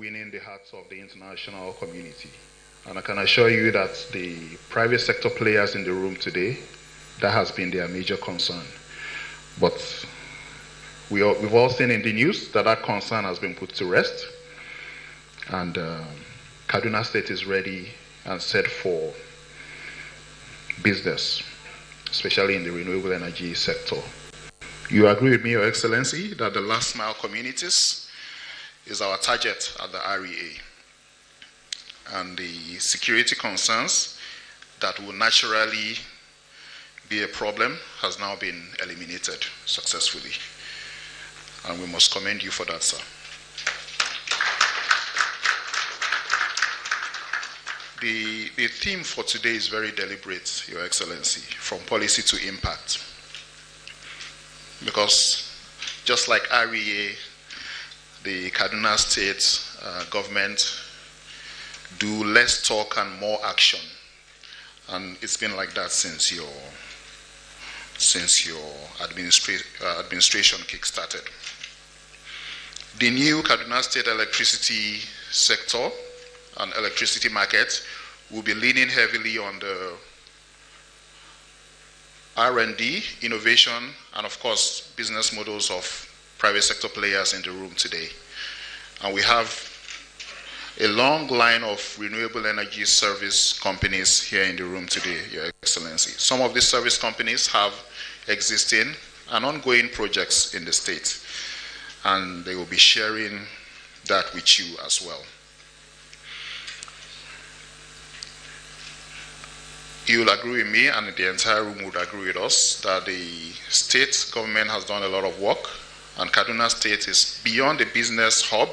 winning the hearts of the international community. And I can assure you that the private sector players in the room today, that has been their major concern. But we've all seen in the news that that concern has been put to rest. And Kaduna State is ready and set for business, especially in the renewable energy sector. You agree with me, Your Excellency, that the last mile communities is our target at the REA. And the security concerns that will naturally be a problem has now been eliminated successfully. And we must commend you for that, sir. The theme for today is very deliberate, Your Excellency, from policy to impact. Because just like REA, the Kaduna State government do less talk and more action. And it's been like that since your administration kick-started. The new Kaduna State electricity sector and electricity market will be leaning heavily on the R&D, innovation, and of course, business models of private sector players in the room today. And we have a long line of renewable energy service companies here in the room today, Your Excellency. Some of these service companies have existing and ongoing projects in the state, and they will be sharing that with you as well. You will agree with me, and the entire room would agree with us, that the state government has done a lot of work, and Kaduna State is beyond the business hub,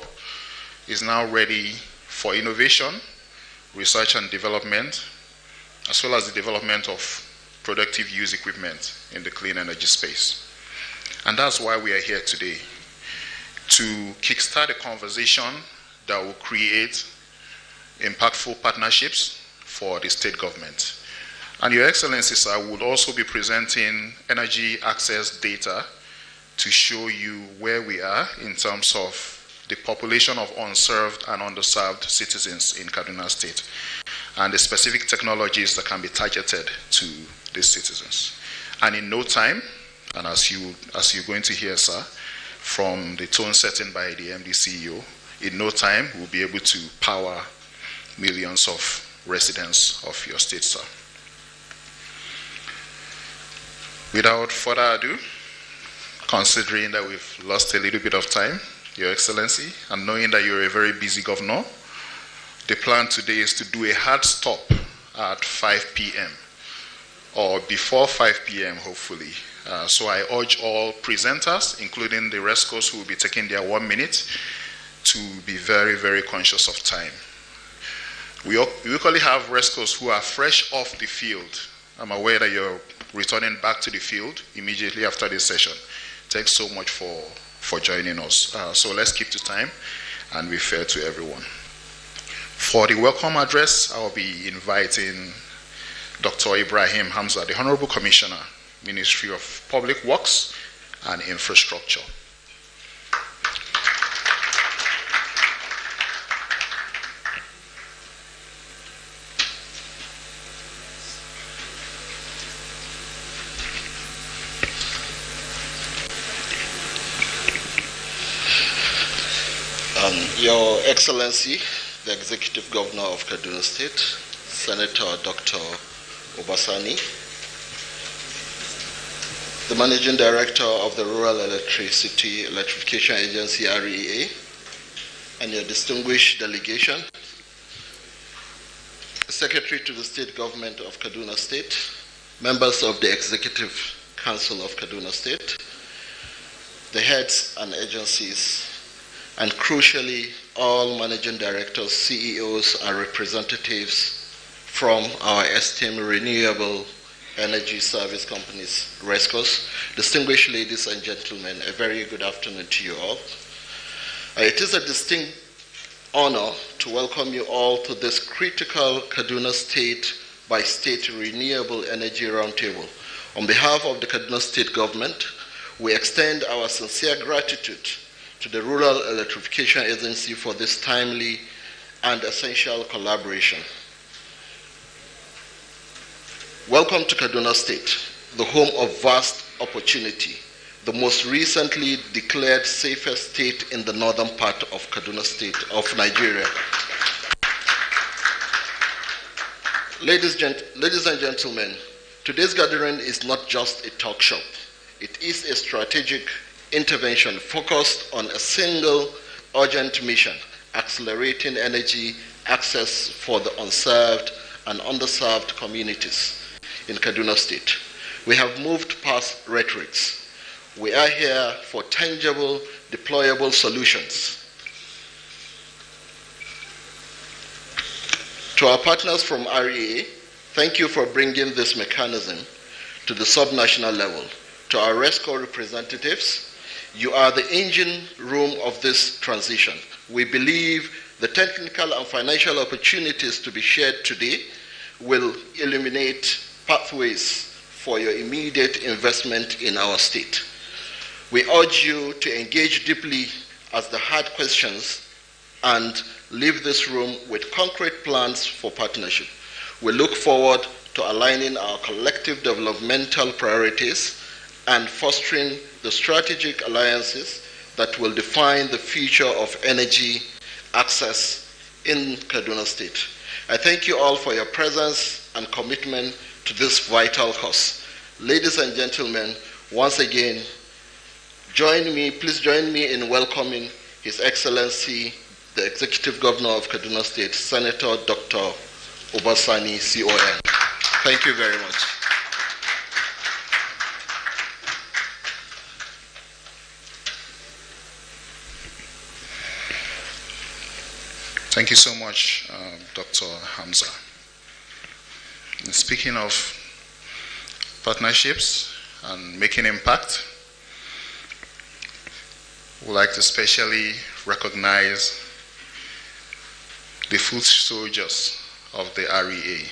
is now ready for innovation, research and development, as well as the development of productive use equipment in the clean energy space. And that's why we are here today, to kickstart a conversation that will create impactful partnerships for the state government. And Your Excellency, sir, I will also be presenting energy access data to show you where we are in terms of the population of unserved and underserved citizens in Kaduna State, and the specific technologies that can be targeted to these citizens. And in no time, and as you're going to hear, sir, from the tone setting by the MD CEO, in no time we'll be able to power millions of residents of your state, sir. Without further ado, considering that we've lost a little bit of time, Your Excellency, and knowing that you're a very busy governor, the plan today is to do a hard stop at 5 p.m. or before 5 p.m. hopefully. So I urge all presenters, including the rescuers who will be taking their 1 minute, to be very, very conscious of time. We usually have rescuers who are fresh off the field. I'm aware that you're returning back to the field immediately after this session. Thanks so much for joining us. So let's keep to time and be fair to everyone. For the welcome address, I'll be inviting Dr. Ibrahim Hamza, the Honorable Commissioner, Ministry of Public Works and Infrastructure. Your Excellency, the Executive Governor of Kaduna State, Senator Dr. Obasani, the Managing Director of the Rural Electrification Agency, REA, and your distinguished delegation, Secretary to the State Government of Kaduna State, members of the Executive Council of Kaduna State, the heads and agencies, and crucially, all managing directors, CEOs, and representatives from our esteemed renewable energy service companies, RESCOs. Distinguished ladies and gentlemen, a very good afternoon to you all. It is a distinct honor to welcome you all to this critical Kaduna State by State Renewable Energy Roundtable. On behalf of the Kaduna State Government, we extend our sincere gratitude to the Rural Electrification Agency for this timely and essential collaboration. Welcome to Kaduna State, the home of vast opportunity, the most recently declared safest state in the northern part of Kaduna State of Nigeria. Ladies and gentlemen, today's gathering is not just a talk shop. It is a strategic intervention focused on a single urgent mission: accelerating energy access for the unserved and underserved communities in Kaduna State. We have moved past rhetorics. We are here for tangible, deployable solutions. To our partners from REA, thank you for bringing this mechanism to the subnational level. To our RESCO representatives, you are the engine room of this transition. We believe the technical and financial opportunities to be shared today will illuminate pathways for your immediate investment in our state. We urge you to engage deeply as the hard questions and leave this room with concrete plans for partnership. We look forward to aligning our collective developmental priorities and fostering the strategic alliances that will define the future of energy access in Kaduna State. I thank you all for your presence and commitment to this vital cause. Ladies and gentlemen, once again, please join me in welcoming His Excellency, the Executive Governor of Kaduna State, Senator Dr. Obasani, CON. Thank you very much. Thank you so much, Dr. Hamza. And speaking of partnerships and making impact, we'd like to specially recognize the foot soldiers of the REA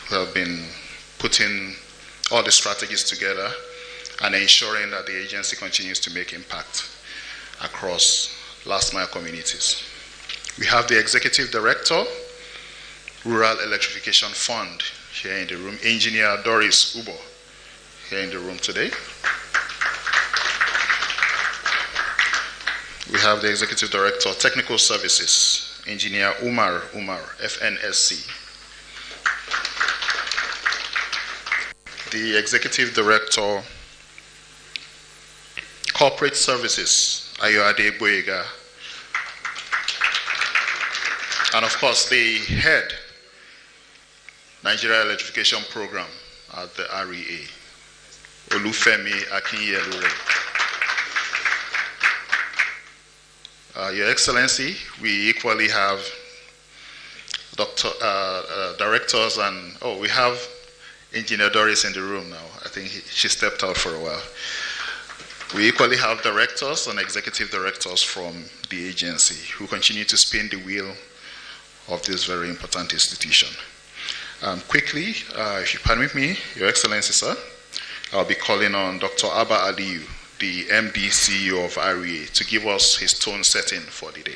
who have been putting all the strategies together and ensuring that the agency continues to make impact across last mile communities. We have the Executive Director, Rural Electrification Fund, here in the room, Engineer Doris Ubo, here in the room today. We have the Executive Director, Technical Services, Engineer Umar, FNSC. The Executive Director, Corporate Services, Ayoade Boyega. And of course, the head, Nigerian Electrification Program at the REA, Olufemi Akinyelure. Your Excellency, we equally have directors and, we have Engineer Doris in the room now. I think she stepped out for a while. We equally have directors and executive directors from the agency who continue to spin the wheel of this very important institution. Quickly, if you permit me, Your Excellency, sir, I'll be calling on Dr. Abba Aliyu, the MD CEO of REA, to give us his tone setting for the day.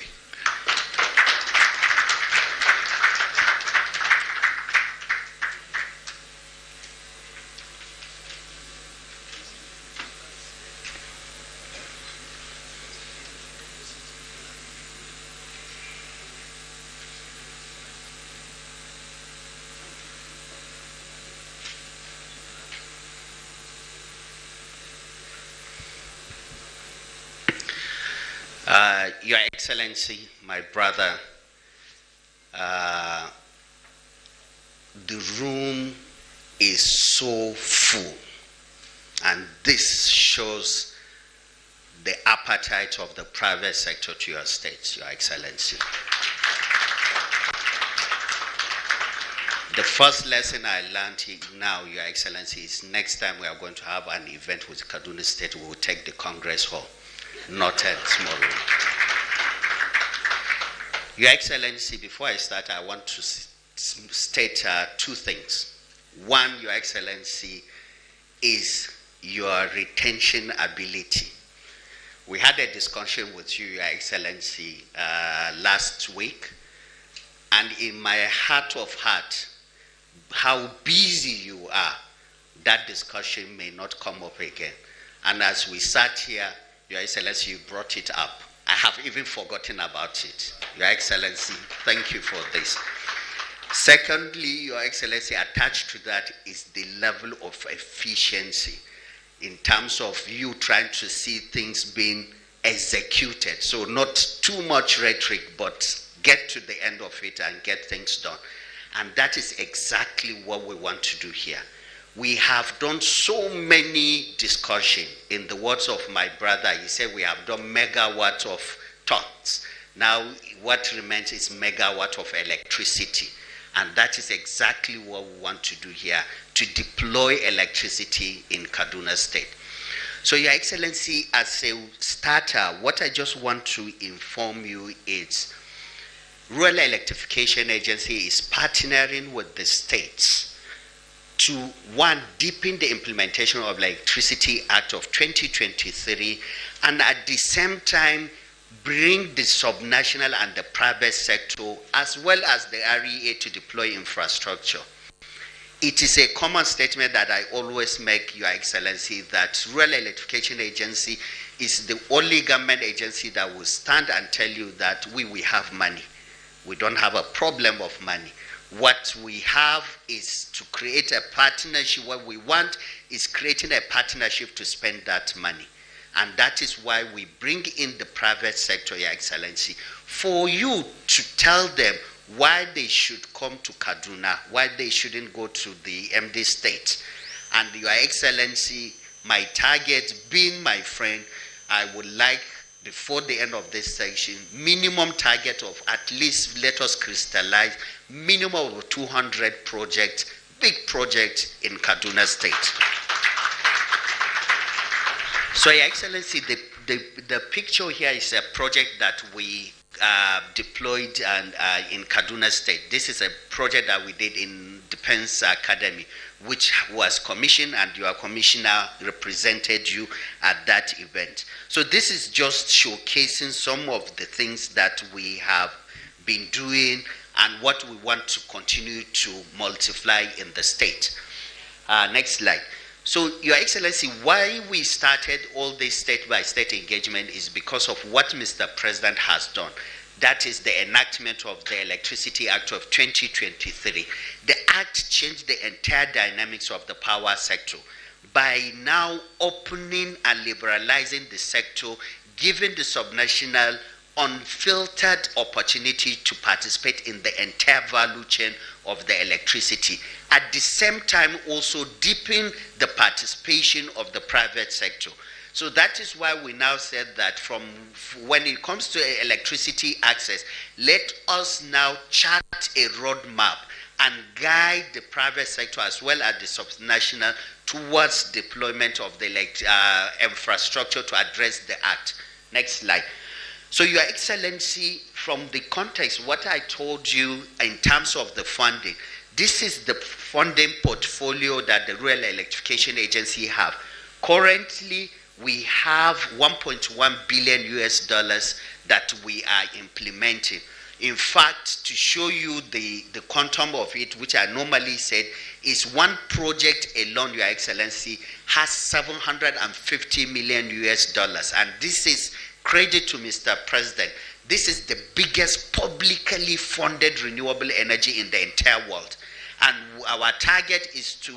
Your Excellency, my brother, the room is so full, and this shows the appetite of the private sector to your state, Your Excellency. The first lesson I learned now, Your Excellency, is next time we are going to have an event with Kaduna State, we will take the Congress Hall, not a small room. Your Excellency, before I start, I want to state two things. One, Your Excellency, is your retention ability. We had a discussion with you, Your Excellency, last week, and in my heart of heart, how busy you are, that discussion may not come up again. And as we sat here, Your Excellency, you brought it up. I have even forgotten about it. Your Excellency, thank you for this. Secondly, Your Excellency, attached to that is the level of efficiency in terms of you trying to see things being executed. So not too much rhetoric, but get to the end of it and get things done. And that is exactly what we want to do here. We have done so many discussions. In the words of my brother, he said we have done megawatts of thoughts. Now what remains is megawatt of electricity. And that is exactly what we want to do here, to deploy electricity in Kaduna State. So Your Excellency, as a starter, what I just want to inform you is Rural Electrification Agency is partnering with the states to, one, deepen the implementation of Electricity Act of 2023, and at the same time, bring the subnational and the private sector, as well as the REA, to deploy infrastructure. It is a common statement that I always make, Your Excellency, that Rural Electrification Agency is the only government agency that will stand and tell you that we have money. We don't have a problem of money. What we have is to create a partnership. What we want is creating a partnership to spend that money. And that is why we bring in the private sector, Your Excellency, for you to tell them why they should come to Kaduna, why they shouldn't go to the MD state. And Your Excellency, my target, being my friend, I would like, before the end of this session, minimum target of at least, let us crystallize, minimum of 200 projects, big projects in Kaduna State. So, Your Excellency, the picture here is a project that we deployed in Kaduna State. This is a project that we did in Defense Academy, which was commissioned, and your commissioner represented you at that event. So this is just showcasing some of the things that we have been doing and what we want to continue to multiply in the state. Next slide. So, Your Excellency, why we started all this state-by-state engagement is because of what Mr. President has done. That is the enactment of the Electricity Act of 2023. The act changed the entire dynamics of the power sector by now opening and liberalizing the sector, giving the subnational unfiltered opportunity to participate in the entire value chain of the electricity. At the same time, also deepen the participation of the private sector. So that is why we now said that from when it comes to electricity access, let us now chart a roadmap and guide the private sector as well as the subnational towards deployment of the infrastructure to address the act. Next slide. So, Your Excellency, from the context, what I told you in terms of the funding, this is the funding portfolio that the Rural Electrification Agency have. Currently, we have 1.1 billion US dollars that we are implementing. In fact, to show you the quantum of it, which I normally said, is one project alone, Your Excellency, has 750 million US dollars. And this is credit to Mr. President. This is the biggest publicly funded renewable energy in the entire world. And our target is to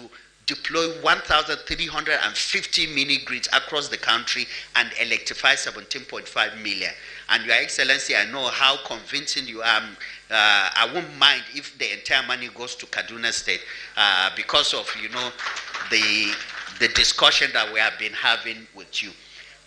deploy 1,350 mini grids across the country and electrify 17.5 million. And Your Excellency, I know how convincing you are. I won't mind if the entire money goes to Kaduna State because of, the discussion that we have been having with you.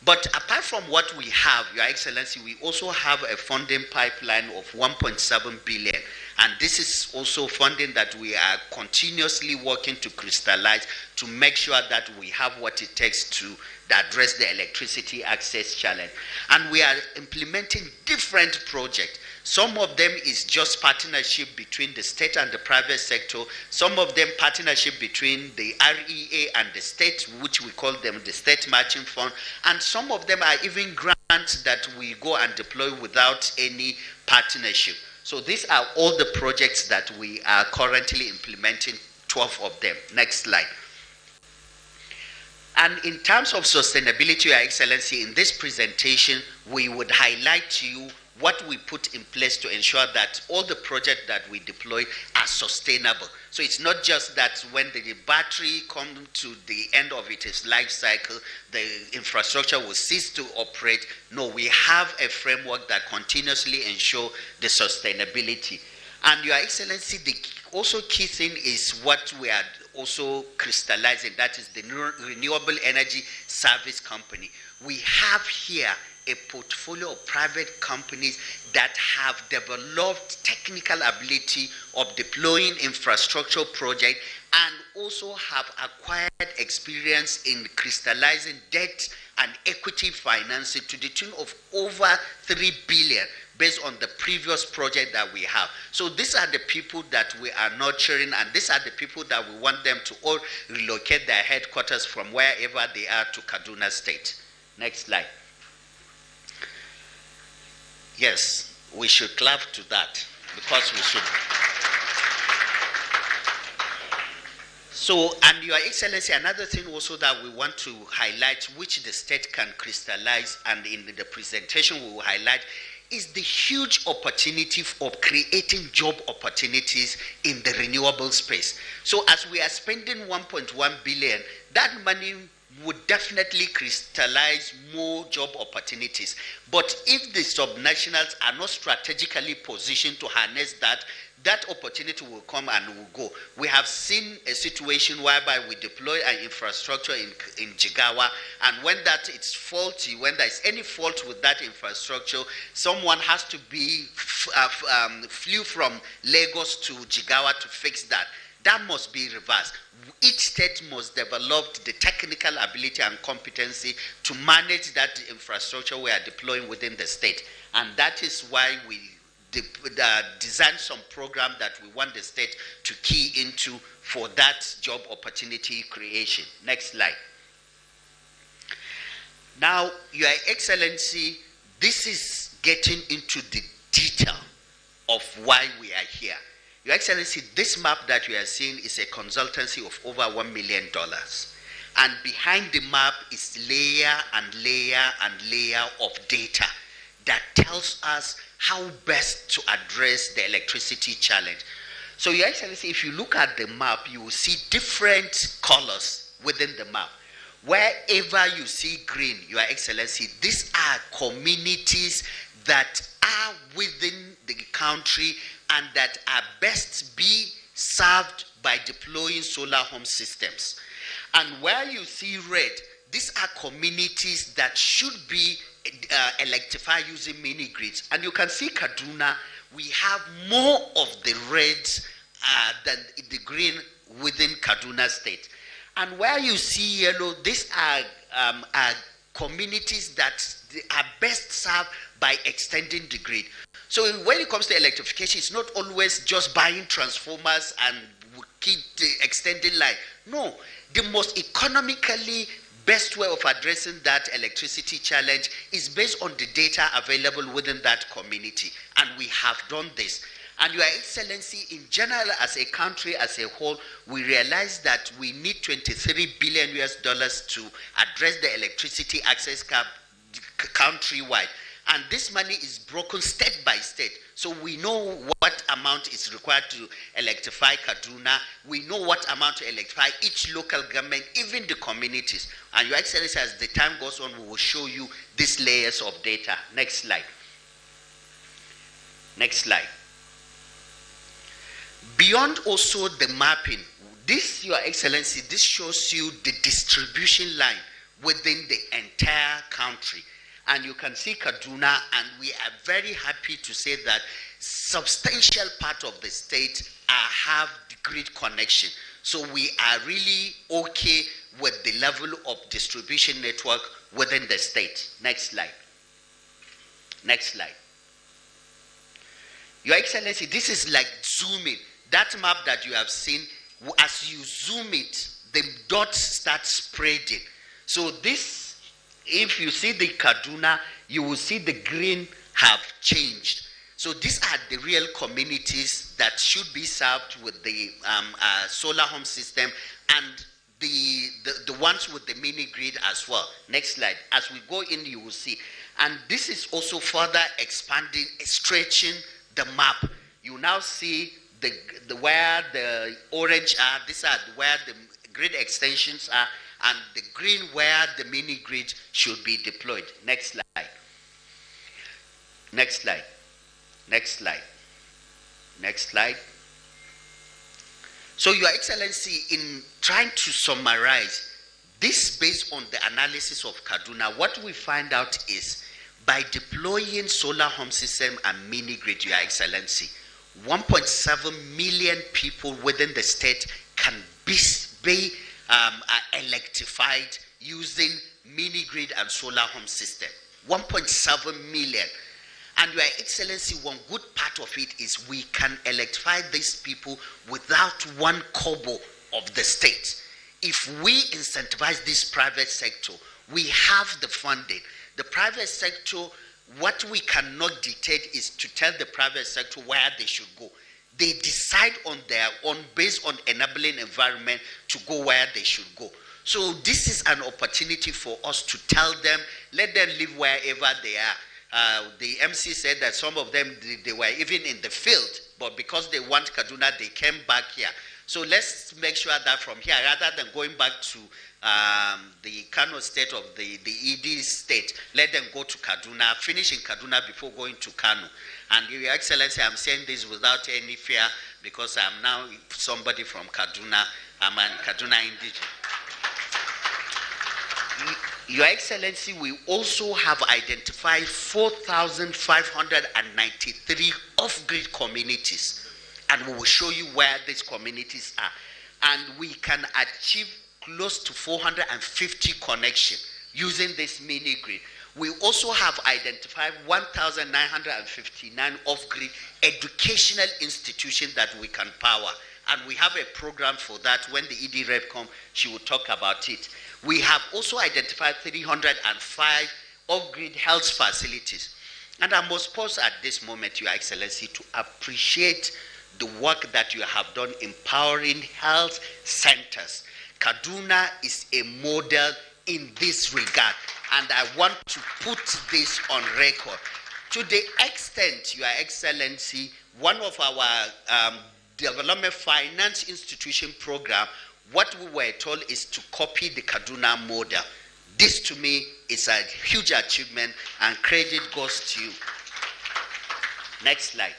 But apart from what we have, Your Excellency, we also have a funding pipeline of 1.7 billion. And this is also funding that we are continuously working to crystallize to make sure that we have what it takes to address the electricity access challenge. And we are implementing different projects. Some of them is just partnership between the state and the private sector. Some of them partnership between the REA and the state, which we call them the State Matching Fund. And some of them are even grants that we go and deploy without any partnership. So these are all the projects that we are currently implementing, 12 of them. Next slide. And in terms of sustainability, Your Excellency, in this presentation, we would highlight to you what we put in place to ensure that all the projects that we deploy are sustainable. So it's not just that when the battery comes to the end of its life cycle, the infrastructure will cease to operate. No, we have a framework that continuously ensures the sustainability. And Your Excellency, the also key thing is what we are also crystallizing, that is the renewable energy service company. We have here a portfolio of private companies that have developed technical ability of deploying infrastructure projects and also have acquired experience in crystallizing debt and equity financing to the tune of over 3 billion based on the previous project that we have. So these are the people that we are nurturing, and these are the people that we want them to all relocate their headquarters from wherever they are to Kaduna State. Next slide. Yes, we should clap to that because we should. So, and Your Excellency, another thing also that we want to highlight, which the state can crystallize, and in the presentation we will highlight, is the huge opportunity of creating job opportunities in the renewable space. So as we are spending 1.1 billion, that money would definitely crystallize more job opportunities. But if the subnationals are not strategically positioned to harness that, that opportunity will come and will go. We have seen a situation whereby we deploy an infrastructure in Jigawa, and when that is faulty, when there is any fault with that infrastructure, someone has to be flew from Lagos to Jigawa to fix that. That must be reversed. Each state must develop the technical ability and competency to manage that infrastructure we are deploying within the state. And that is why we design some program that we want the state to key into for that job opportunity creation. Next slide. Now, Your Excellency, this is getting into the detail of why we are here. Your Excellency, this map that you are seeing is a consultancy of over $1 million. And behind the map is layer and layer and layer of data that tells us how best to address the electricity challenge. So, Your Excellency, if you look at the map, you will see different colors within the map. Wherever you see green, Your Excellency, these are communities that are within the country and that are best be served by deploying solar home systems. And where you see red, these are communities that should be electrified using mini grids. And you can see Kaduna, we have more of the reds than the green within Kaduna State. And where you see yellow, these are communities that are best served by extending the grid. So when it comes to electrification, it's not always just buying transformers and keep the extending line. No, the most economically best way of addressing that electricity challenge is based on the data available within that community. And we have done this. And Your Excellency, in general, as a country as a whole, we realize that we need $23 billion to address the electricity access gap countrywide. And this money is broken state by state. So we know what amount is required to electrify Kaduna. We know what amount to electrify each local government, even the communities. And Your Excellency, as the time goes on, we will show you these layers of data. Next slide. Next slide. Beyond also the mapping, this, Your Excellency, this shows you the distribution line within the entire country. And you can see Kaduna, and we are very happy to say that substantial part of the state have the grid connection. So we are really okay with the level of distribution network within the state. Next slide. Next slide. Your Excellency, this is like zooming. That map that you have seen, as you zoom it, the dots start spreading. So this, if you see the Kaduna, you will see the green have changed. So these are the real communities that should be served with the solar home system, and the ones with the mini grid as well. Next slide. As we go in, you will see. And this is also further expanding, stretching the map. You now see the where the orange are, these are where the grid extensions are, and the green where the mini grid should be deployed. Next slide. Next slide. Next slide. Next slide. So, Your Excellency, in trying to summarize this based on the analysis of Kaduna, what we find out is by deploying solar home system and mini grid, Your Excellency, 1.7 million people within the state can be electrified using mini grid and solar home system. 1.7 million. And Your Excellency, one good part of it is we can electrify these people without one kobo of the state. If we incentivize this private sector, we have the funding. The private sector, what we cannot dictate is to tell the private sector where they should go. They decide on their own based on enabling environment to go where they should go. So this is an opportunity for us to tell them, let them live wherever they are. The MC said that some of them, they were even in the field, but because they want Kaduna, they came back here. So let's make sure that from here, rather than going back to the Kano state of the ED state, let them go to Kaduna, finish in Kaduna before going to Kano. And Your Excellency, I'm saying this without any fear because I'm now somebody from Kaduna. I'm a Kaduna indigenous. Your Excellency, we also have identified 4,593 off-grid communities, and we will show you where these communities are. And we can achieve close to 450 connections using this mini grid. We also have identified 1,959 off-grid educational institutions that we can power. And we have a program for that. When the ED rep comes, she will talk about it. We have also identified 305 off-grid health facilities. And I must pause at this moment, Your Excellency, to appreciate the work that you have done empowering health centers. Kaduna is a model in this regard, and I want to put this on record. To the extent, Your Excellency, one of our development finance institution program, what we were told is to copy the Kaduna model. This to me is a huge achievement, and credit goes to you. Next slide.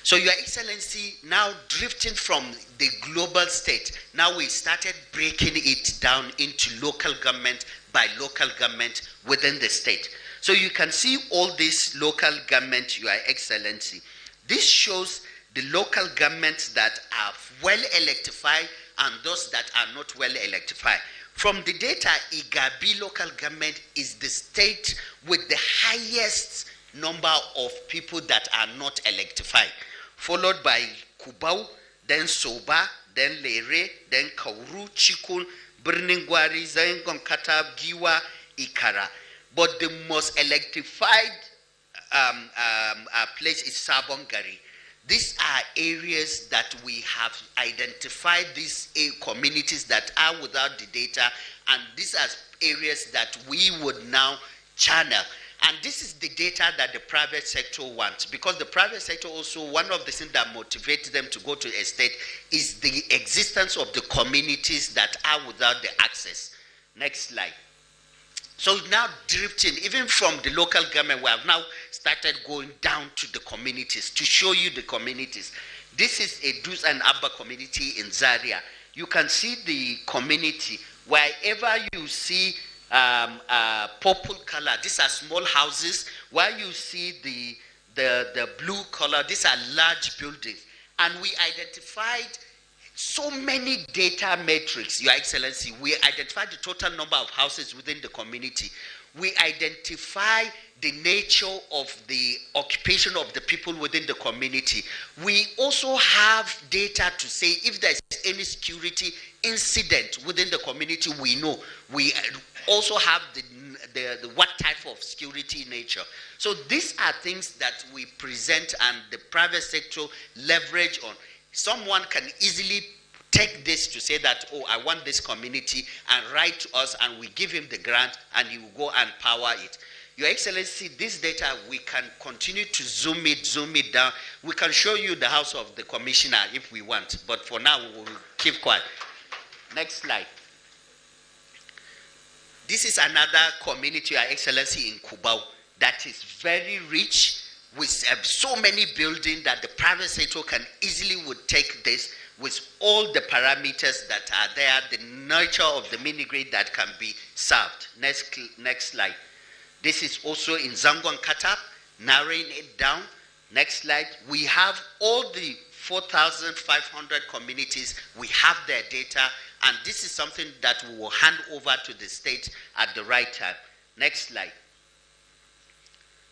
So Your Excellency, now drifting from the global state, now we started breaking it down into local government by local government within the state. So you can see all this local government, Your Excellency. This shows the local governments that are well electrified and those that are not well electrified. From the data, Igabi local government is the state with the highest number of people that are not electrified, followed by Kubau, then Soba, then Lere, then Kauru, Chikun, Birningwari, Zaingon Katab, Giwa, Ikara. But the most electrified place is Sabongari. These are areas that we have identified, these communities that are without the data, and these are areas that we would now channel. And this is the data that the private sector wants, because the private sector also, one of the things that motivates them to go to a state is the existence of the communities that are without the access. Next slide. So now drifting, even from the local government, we have now started going down to the communities to show you the communities. This is a Dus and Abba community in Zaria. You can see the community. Wherever you see purple color, these are small houses. Where you see the blue color, these are large buildings. And we identified so many data metrics, Your Excellency. We identify the total number of houses within the community. We identify the nature of the occupation of the people within the community. We also have data to say if there's any security incident within the community, we know. We also have the what type of security nature. So these are things that we present and the private sector leverage on. Someone can easily take this to say that, oh, I want this community, and write to us, and we give him the grant, and he will go and power it. Your Excellency, this data, we can continue to zoom it down. We can show you the house of the commissioner if we want, but for now, we will keep quiet. Next slide. This is another community, Your Excellency, in Cubao that is very rich with so many buildings that the private sector can easily would take this with all the parameters that are there, the nature of the mini-grid that can be served. Next slide. This is also in Zango and Katap, narrowing it down. Next slide. We have all the 4,500 communities. We have their data, and this is something that we will hand over to the state at the right time. Next slide.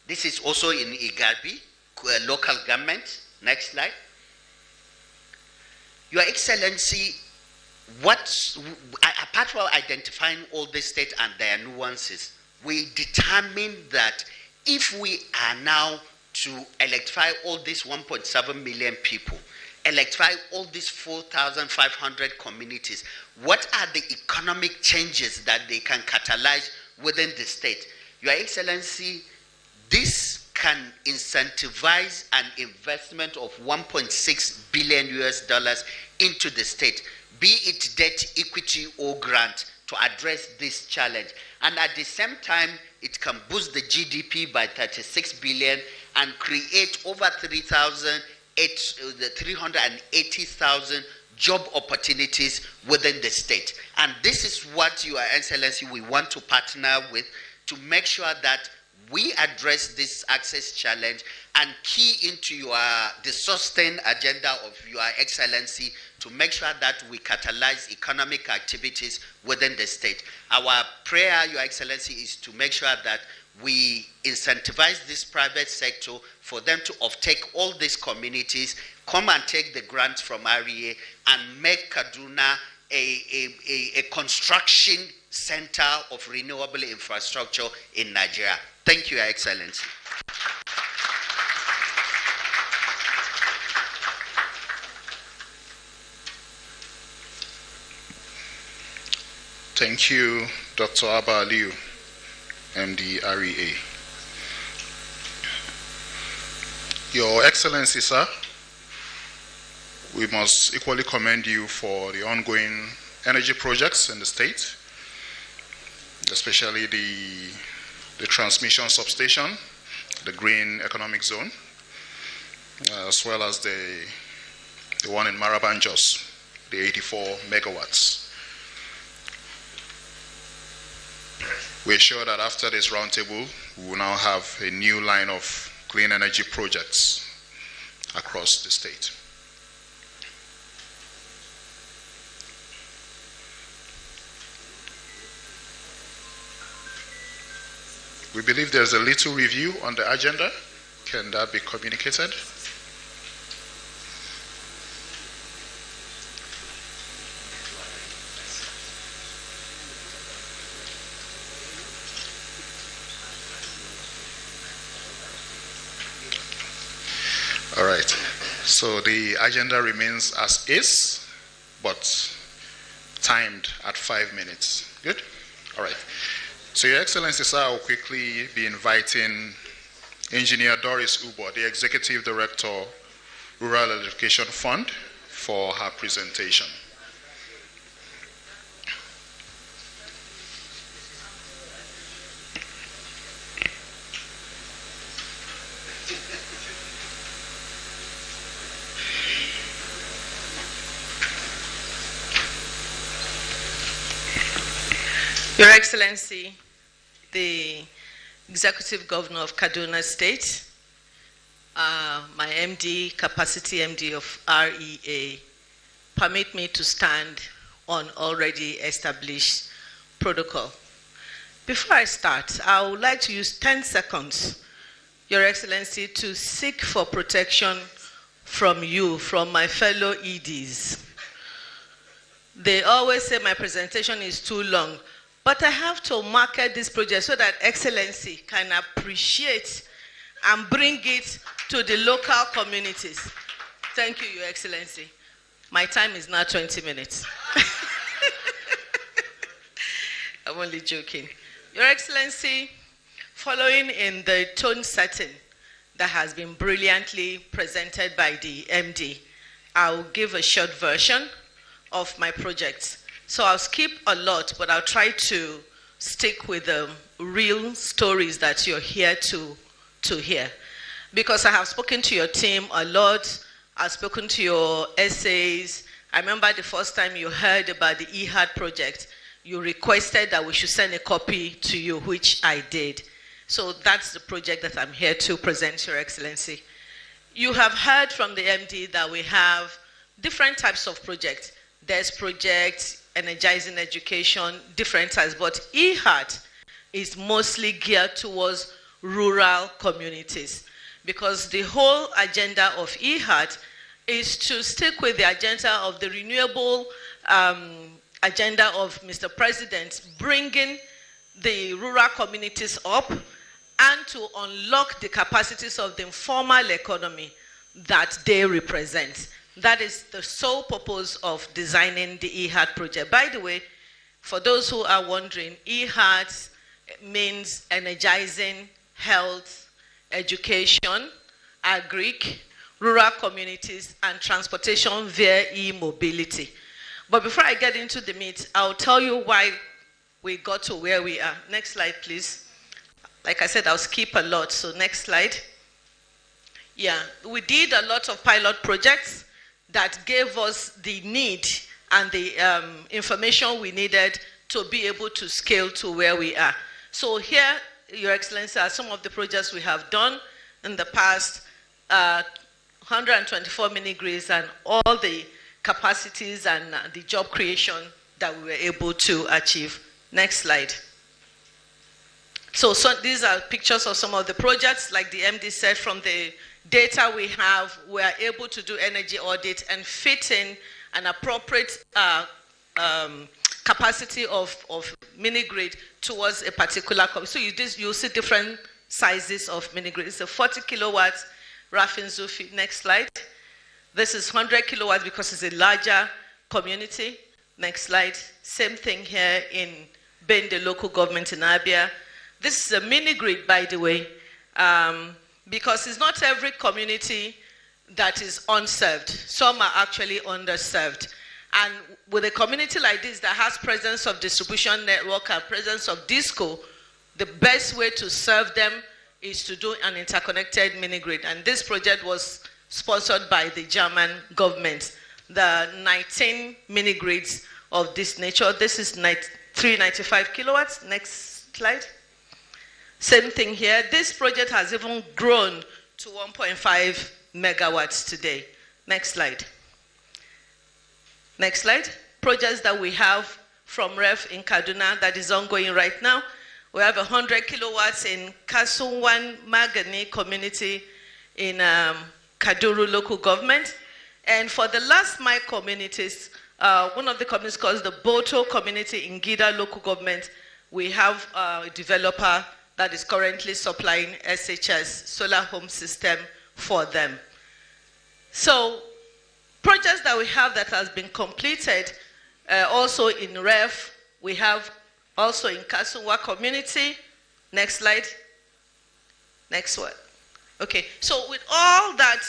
This is also in Igabi, local government. Next slide. Your Excellency, apart from identifying all the states and their nuances, we determined that if we are now to electrify all these 1.7 million people, electrify all these 4,500 communities, what are the economic changes that they can catalyze within the state? Your Excellency, this can incentivize an investment of 1.6 billion US dollars into the state, be it debt, equity, or grant, to address this challenge. And at the same time, it can boost the GDP by 36 billion and create over 380,000 job opportunities within the state. And this is what, Your Excellency, we want to partner with to make sure that we address this access challenge and key into the sustained agenda of Your Excellency to make sure that we catalyze economic activities within the state. Our prayer, Your Excellency, is to make sure that we incentivize this private sector for them to offtake all these communities, come and take the grants from REA, and make Kaduna a construction center of renewable infrastructure in Nigeria. Thank you, Your Excellency. Thank you, Dr. Abba Aliu, MD, REA. Your Excellency, sir, we must equally commend you for the ongoing energy projects in the state, especially the transmission substation, the green economic zone, as well as the one in Marabanjos, the 84 megawatts. We're sure that after this roundtable, we will now have a new line of clean energy projects across the state. We believe there's a little review on the agenda. Can that be communicated? All right. So the agenda remains as is, but timed at 5 minutes. Good? All right. So, Your Excellency, sir, I will quickly be inviting Engineer Doris Ubo, the Executive Director, Rural Education Fund, for her presentation. Your Excellency, the Executive Governor of Kaduna State, my MD, Capacity MD of REA, permit me to stand on already established protocol. Before I start, I would like to use 10 seconds, Your Excellency, to seek for protection from you, from my fellow EDs. They always say my presentation is too long, but I have to market this project so that Excellency can appreciate and bring it to the local communities. Thank you, Your Excellency. My time is now 20 minutes. I'm only joking. Your Excellency, following in the tone setting that has been brilliantly presented by the MD, I'll give a short version of my project. So I'll skip a lot, but I'll try to stick with the real stories that you're here to hear. Because I have spoken to your team a lot, I've spoken to your essays. I remember the first time you heard about the EHAD project, you requested that we should send a copy to you, which I did. So that's the project that I'm here to present, Your Excellency. You have heard from the MD that we have different types of projects. There's projects, energizing education, different types, but EHAD is mostly geared towards rural communities, because the whole agenda of EHAD is to stick with the agenda of the renewable agenda of Mr. President, bringing the rural communities up and to unlock the capacities of the informal economy that they represent. That is the sole purpose of designing the EHAD project. By the way, for those who are wondering, EHAD means energizing health, education, agric, rural communities, and transportation via e-mobility. But before I get into the meat, I'll tell you why we got to where we are. Next slide, please. Like I said, I'll skip a lot, so next slide. Yeah, we did a lot of pilot projects that gave us the need and the information we needed to be able to scale to where we are. So here, Your Excellency, are some of the projects we have done in the past, 124 mini-grids and all the capacities and the job creation that we were able to achieve. Next slide. So these are pictures of some of the projects. Like the MD said, from the data we have, we are able to do energy audit and fit in an appropriate capacity of mini-grid towards a particular so you'll see different sizes of mini-grid. It's a 40 kilowatts Rafin Zufi. Next slide. This is 100 kilowatts because it's a larger community. Next slide. Same thing here in Bende local government in Abia. This is a mini-grid, by the way, because it's not every community that is unserved. Some are actually underserved. And with a community like this that has presence of distribution network and presence of disco, the best way to serve them is to do an interconnected mini-grid. And this project was sponsored by the German government. The 19 mini-grids of this nature. This is 395 kilowatts. Next slide. Same thing here. This project has even grown to 1.5 megawatts today. Next slide. Next slide. Projects that we have from REF in Kaduna that is ongoing right now. We have 100 kilowatts in Kasunwan Magani community in Kaduru local government. And for the last mile communities, one of the communities called the Boto community in Gida local government, we have a developer that is currently supplying SHS, solar home system, for them. So projects that we have that has been completed, also in REF, we have also in Kasunwa community. Next slide. Next one. Okay, so with all that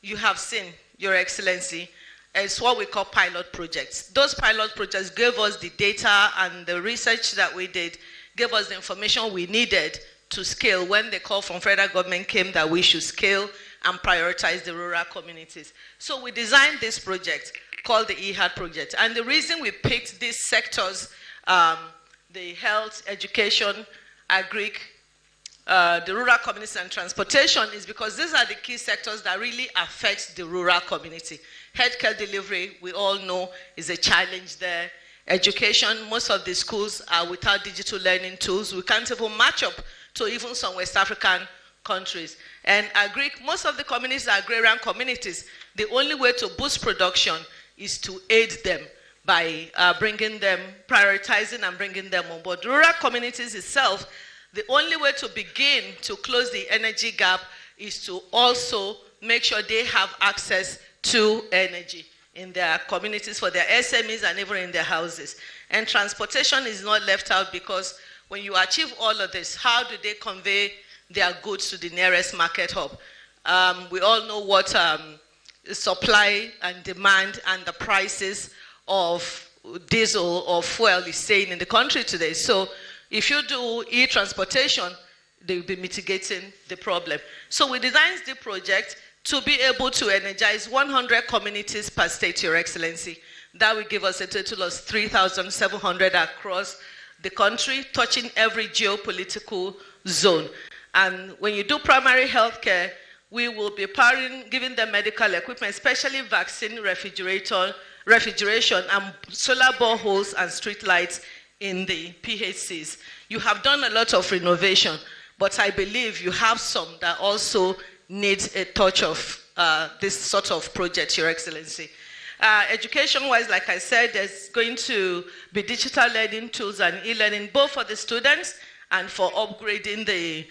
you have seen, Your Excellency, is what we call pilot projects. Those pilot projects gave us the data and the research that we did, gave us the information we needed to scale when the call from federal government came that we should scale and prioritize the rural communities. So we designed this project called the EHAD project. And the reason we picked these sectors, the health, education, agric, the rural communities and transportation is because these are the key sectors that really affect the rural community. Healthcare delivery, we all know, is a challenge there. Education, most of the schools are without digital learning tools. We can't even match up to even some West African countries. And most of the communities are agrarian communities. The only way to boost production is to aid them by prioritizing and bringing them on board. Rural communities itself, the only way to begin to close the energy gap is to also make sure they have access to energy in their communities for their SMEs and even in their houses. And transportation is not left out because when you achieve all of this, how do they convey their goods to the nearest market hub? We all know what supply and demand and the prices of diesel or fuel is saying in the country today. So if you do e-transportation, they will be mitigating the problem. So we designed the project to be able to energize 100 communities per state, Your Excellency. That will give us a total of 3,700 across the country, touching every geopolitical zone. And when you do primary health care, we will be giving them medical equipment, especially vaccine, refrigeration, and solar boreholes and street lights in the PHCs. You have done a lot of renovation, but I believe you have some that also need a touch of this sort of project, Your Excellency. Education-wise, like I said, there's going to be digital learning tools and e-learning, both for the students and for upgrading the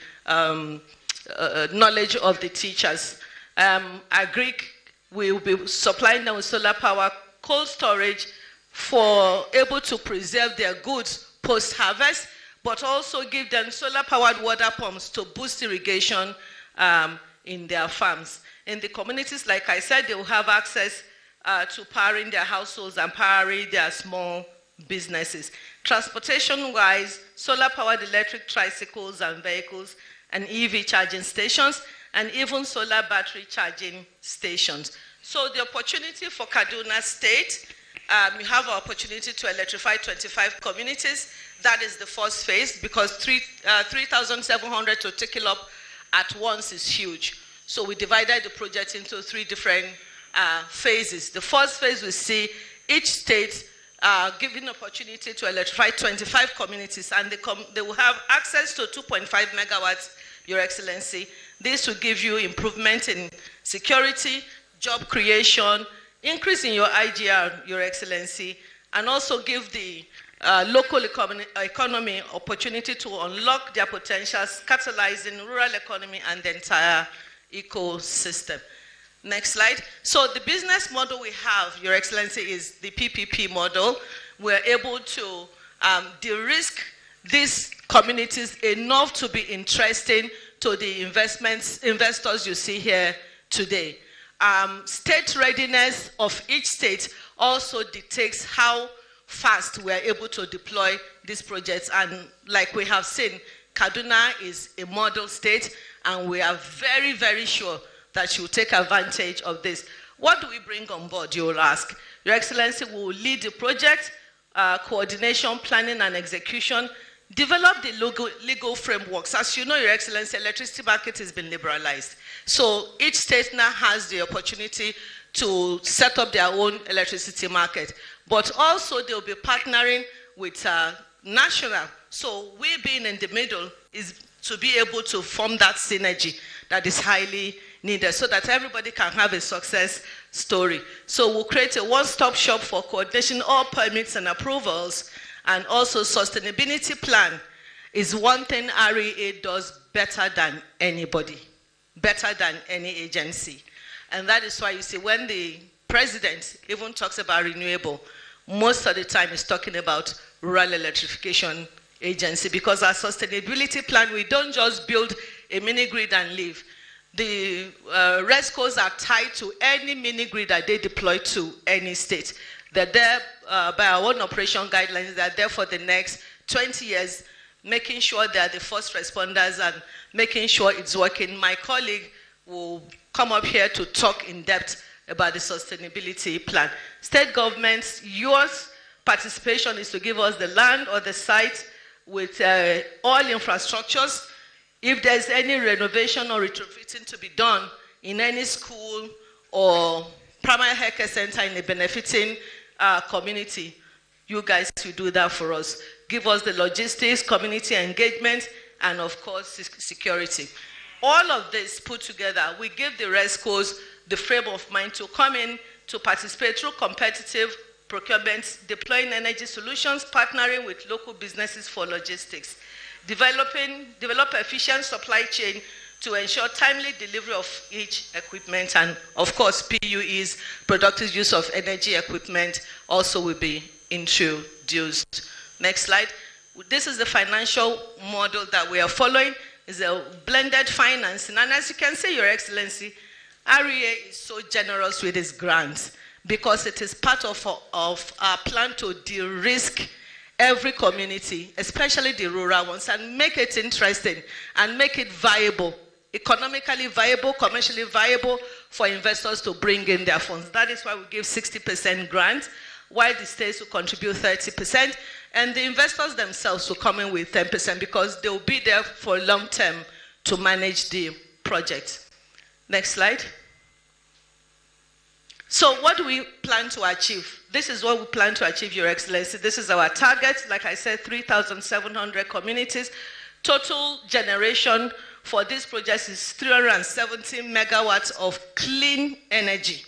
knowledge of the teachers. Agric will be supplying them with solar power, cold storage for able to preserve their goods post-harvest, but also give them solar-powered water pumps to boost irrigation in their farms. In the communities, like I said, they will have access to powering their households and powering their small businesses. Transportation-wise, solar-powered electric tricycles and vehicles and EV charging stations, and even solar battery charging stations. So the opportunity for Kaduna State, you have an opportunity to electrify 25 communities. That is the first phase, because 3,700 to take it up at once is huge. So we divided the project into 3 different phases. The first phase we see each state given opportunity to electrify 25 communities, and they will have access to 2.5 megawatts, Your Excellency. This will give you improvement in security, job creation, increase in your IGR, Your Excellency, and also give the local economy opportunity to unlock their potentials, catalyzing rural economy and the entire ecosystem. Next slide. So the business model we have, Your Excellency, is the PPP model. We're able to de-risk these communities enough to be interesting to the investors you see here today. State readiness of each state also dictates how fast we are able to deploy these projects. And like we have seen, Kaduna is a model state, and we are very, very sure that you will take advantage of this. What do we bring on board, you will ask? Your Excellency, we will lead the project, coordination, planning, and execution, develop the legal frameworks. As you know, Your Excellency, electricity market has been liberalized. So each state now has the opportunity to set up their own electricity market. But also they'll be partnering with national. So we being in the middle is to be able to form that synergy that is highly needed so that everybody can have a success story. So we'll create a one-stop shop for coordination, all permits and approvals, and also sustainability plan is one thing REA does better than anybody, better than any agency. And that is why you see when the president even talks about renewable, most of the time he's talking about rural electrification agency, because our sustainability plan, we don't just build a mini grid and leave. The RESCOs are tied to any mini grid that they deploy to any state. They're there by our own operation guidelines. They're there for the next 20 years, making sure they're the first responders and making sure it's working. My colleague will come up here to talk in depth about the sustainability plan. State governments, yours participation is to give us the land or the site with all infrastructures. If there's any renovation or retrofitting to be done in any school or primary health care center in a benefiting community, you guys will do that for us. Give us the logistics, community engagement, and of course, security. All of this put together, we give the RESCOs the frame of mind to come in to participate through competitive procurement, deploying energy solutions, partnering with local businesses for logistics, develop efficient supply chain to ensure timely delivery of each equipment, and of course, PUE's productive use of energy equipment also will be introduced. Next slide. This is the financial model that we are following. It's a blended financing, and as you can see, Your Excellency, REA is so generous with its grants because it is part of our plan to de-risk every community, especially the rural ones, and make it interesting and make it viable, economically viable, commercially viable for investors to bring in their funds. That is why we give 60% grant, while the states will contribute 30%, and the investors themselves will come in with 10% because they will be there for long term to manage the project. Next slide. So what do we plan to achieve? This is what we plan to achieve, Your Excellency. This is our target. Like I said, 3,700 communities. Total generation for this project is 370 megawatts of clean energy,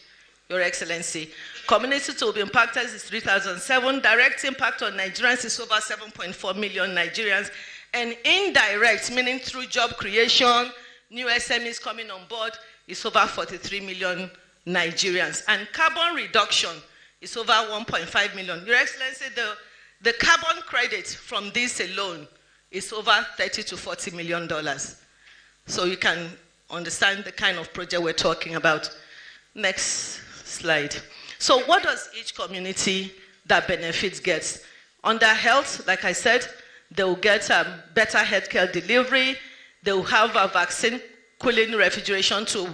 Your Excellency. Community to be impacted is 3,007. Direct impact on Nigerians is over 7.4 million Nigerians. And indirect, meaning through job creation, new SMEs coming on board, is over 43 million Nigerians. And carbon reduction is over 1.5 million. Your Excellency, the carbon credit from this alone is over $30 to $40 million. So you can understand the kind of project we're talking about. Next slide. So what does each community that benefits get? Under health, like I said, they will get better healthcare delivery. They will have a vaccine cooling refrigeration to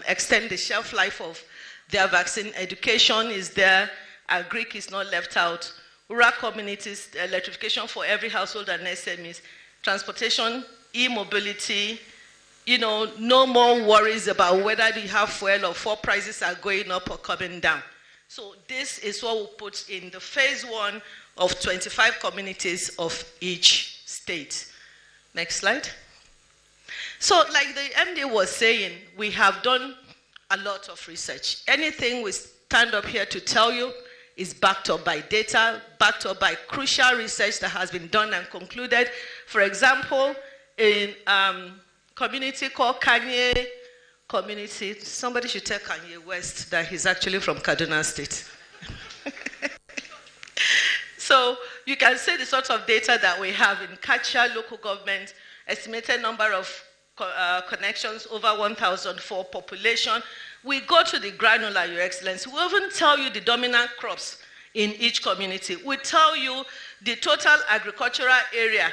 extend the shelf life of their vaccine. Education is there. Agric is not left out. Rural communities, electrification for every household and SMEs. Transportation, e-mobility, no more worries about whether you have fuel or fuel prices are going up or coming down. So this is what we put in the phase 1 of 25 communities of each state. Next slide. So like the MD was saying, we have done a lot of research. Anything we stand up here to tell you is backed up by data, backed up by crucial research that has been done and concluded. For example, in community called Kanye community, somebody should tell Kanye West that he's actually from Kaduna State. So you can see the sort of data that we have in Kacha local government, estimated number of connections, over 1,004 population. We go to the granular, Your Excellency. We even tell you the dominant crops in each community. We tell you the total agricultural area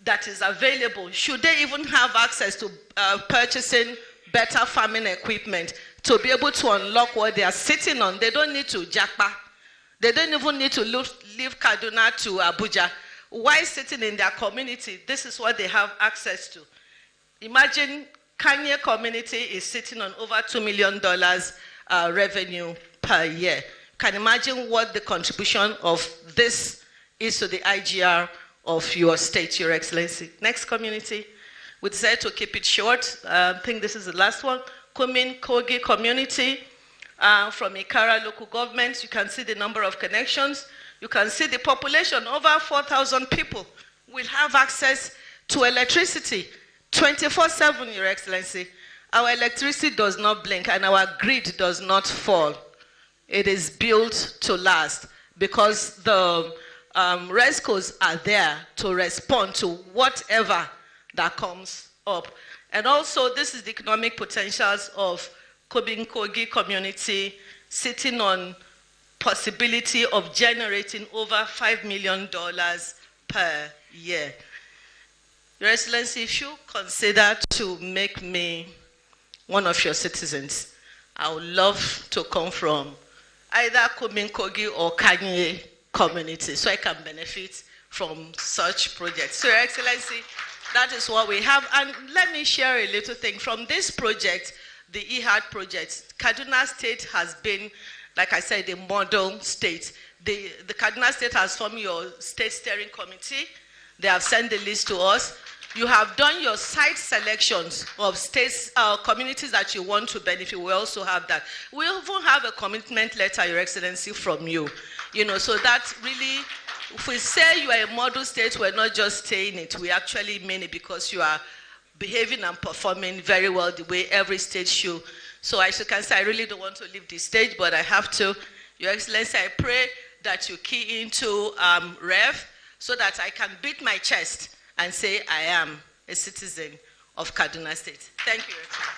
that is available. Should they even have access to purchasing better farming equipment to be able to unlock what they are sitting on? They don't need to jackpot. They don't even need to leave Kaduna to Abuja. While sitting in their community, this is what they have access to. Imagine Kanye community is sitting on over $2 million revenue per year. You can imagine what the contribution of this is to the IGR of your state, Your Excellency. Next community. We decided to keep it short. I think this is the last one. Kumin Kogi community from Ikara local government. You can see the number of connections. You can see the population. Over 4,000 people will have access to electricity 24/7, Your Excellency. Our electricity does not blink and our grid does not fall. It is built to last because the RESCOs are there to respond to whatever that comes up. And also, this is the economic potentials of Kogi community sitting on possibility of generating over $5 million per year. Your Excellency, if you consider to make me one of your citizens, I would love to come from either Kogi or Kanye community so I can benefit from such projects. So, Your Excellency, That is what we have. And let me share a little thing. From this project, the EHAD project, Kaduna State has been, like I said, a model state. The Kaduna State has formed your state steering committee. They have sent the list to us. You have done your site selections of states, communities that you want to benefit. We also have that. We even have a commitment letter, Your Excellency, from you. You know, so that really, if we say you are a model state, we're not just saying it. We actually mean it because you are behaving and performing very well the way every state should. So as you can see, I really don't want to leave this stage, but I have to. Your Excellency, I pray that you key into REV so that I can beat my chest and say I am a citizen of Kaduna State. Thank you, Your Excellency.